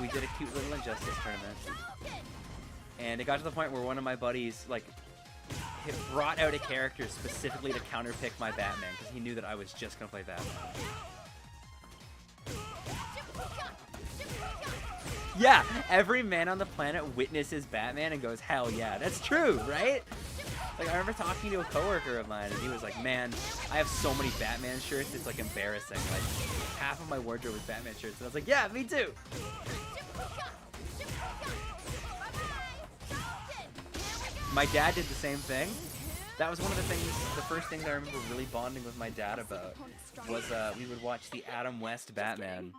we did a cute little Injustice tournament. And it got to the point where one of my buddies, like, he brought out a character specifically to counterpick my Batman because he knew that I was just gonna play Batman. Yeah, every man on the planet witnesses Batman and goes, hell yeah, that's true, right? Like, I remember talking to a coworker of mine and he was like, man, I have so many Batman shirts, it's like embarrassing. Like, half of my wardrobe was Batman shirts. And I was like, yeah, me too. My dad did the same thing. That was one of the things, the first thing that I remember really bonding with my dad about was we would watch the Adam West Batman.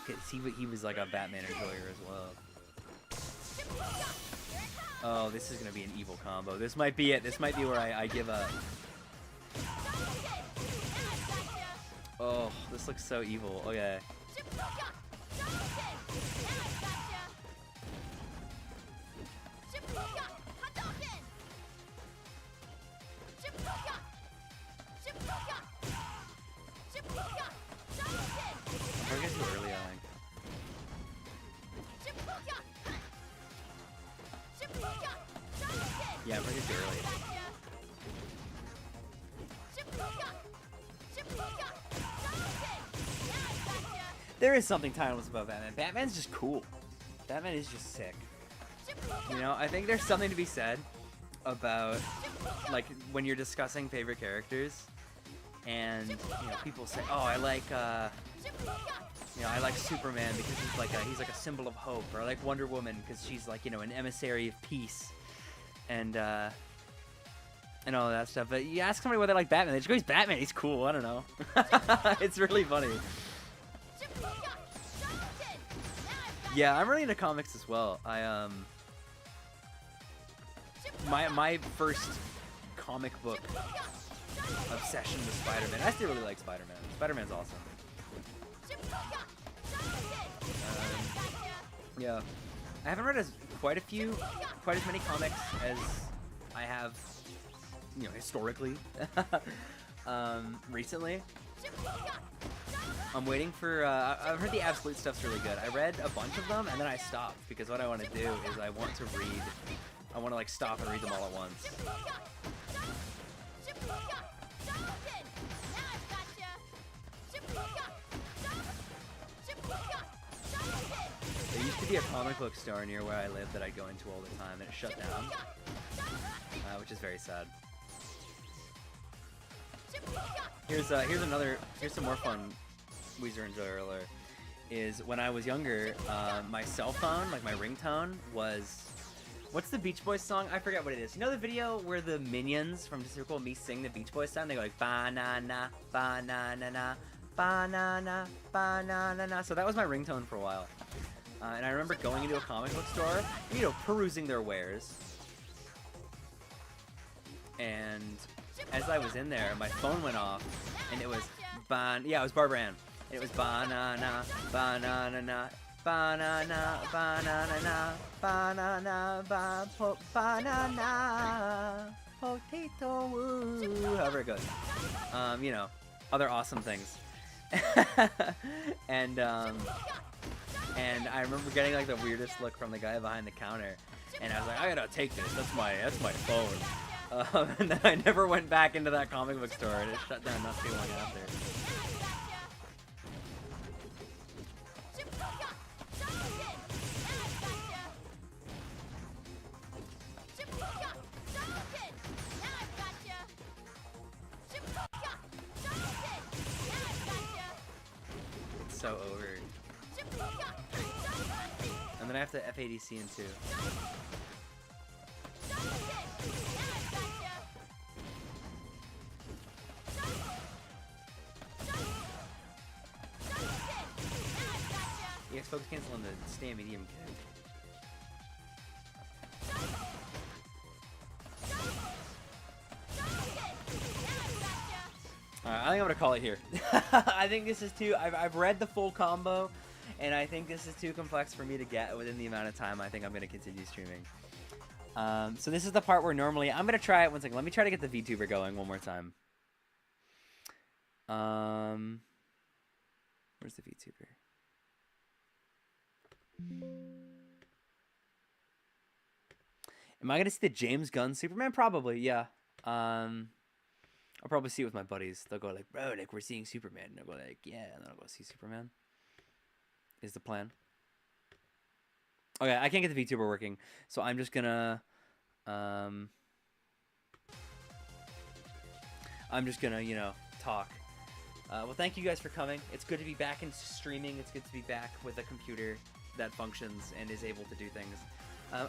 Cause he was like a Batman enjoyer as well. Oh, this is gonna be an evil combo. This might be it. This might be where I give up. Oh, this looks so evil. Okay. We're getting too early, I think. Yeah, we're getting too early. There is something timeless about Batman. Batman's just cool. Batman is just sick. You know, I think there's something to be said about, like, when you're discussing favorite characters, and, you know, people say, oh, I like Superman because he's like a symbol of hope, or I like Wonder Woman because she's like, you know, an emissary of peace, and all that stuff. But you ask somebody whether they like Batman, they just go, he's Batman, he's cool. I don't know. It's really funny. Yeah, I'm really into comics as well. My first comic book obsession with Spider-Man. I still really like Spider-Man. Spider-Man's awesome. Yeah, I haven't read quite as many comics as I have, you know, historically. Recently. I'm waiting for, I've heard the Absolute stuff's really good. I read a bunch of them and then I stopped because what I want to do is I want to like stop and read them all at once. There used to be a comic book store near where I live that I'd go into all the time and it shut down, which is very sad. Here's some more fun Weezer Enjoyer alert. Is when I was younger, my cell phone, like my ringtone, was, what's the Beach Boys song? I forget what it is. You know the video where the Minions from Just Circle Me sing the Beach Boys song? They go like ba-na-na, ba-na-na-na, ba-na-na, ba-na-na-na. So that was my ringtone for a while. And I remember going into a comic book store, you know, perusing their wares. And as I was in there, my phone went off, and it was yeah, it was Barbara Ann. And it was banana, banana, banana, banana, banana, banana, potato, woo. However it goes. You know, other awesome things. And I remember getting like the weirdest look from the guy behind the counter, and I was like, I gotta take this. That's my phone. And then I never went back into that comic book store, and it shut down not too long after. It's so over. And then I have to FADC in 2. EX focus cancel on the stand medium kid. Alright, I think I'm gonna call it here. I think this is too. I've read the full combo, and I think this is too complex for me to get within the amount of time I think I'm gonna continue streaming. So this is the part where normally I'm gonna try it. One second, let me try to get the VTuber going one more time. Where's the VTuber? Am I gonna see the James Gunn Superman? Probably, yeah. I'll probably see it with my buddies. They'll go like, bro, like we're seeing Superman. And I'll go like, yeah, and then I'll go see Superman. Is the plan. Okay, I can't get the VTuber working, so I'm just gonna, you know, talk. Well, thank you guys for coming. It's good to be back in streaming. It's good to be back with a computer that functions and is able to do things.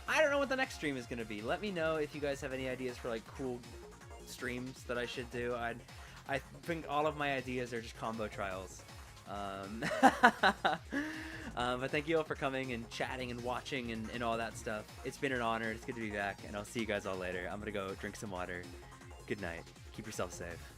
I don't know what the next stream is gonna be. Let me know if you guys have any ideas for like cool streams that I should do. I think all of my ideas are just combo trials. But thank you all for coming and chatting and watching and all that stuff. It's been an honor. It's good to be back, and I'll see you guys all later. I'm gonna go drink some water. Good night. Keep yourself safe.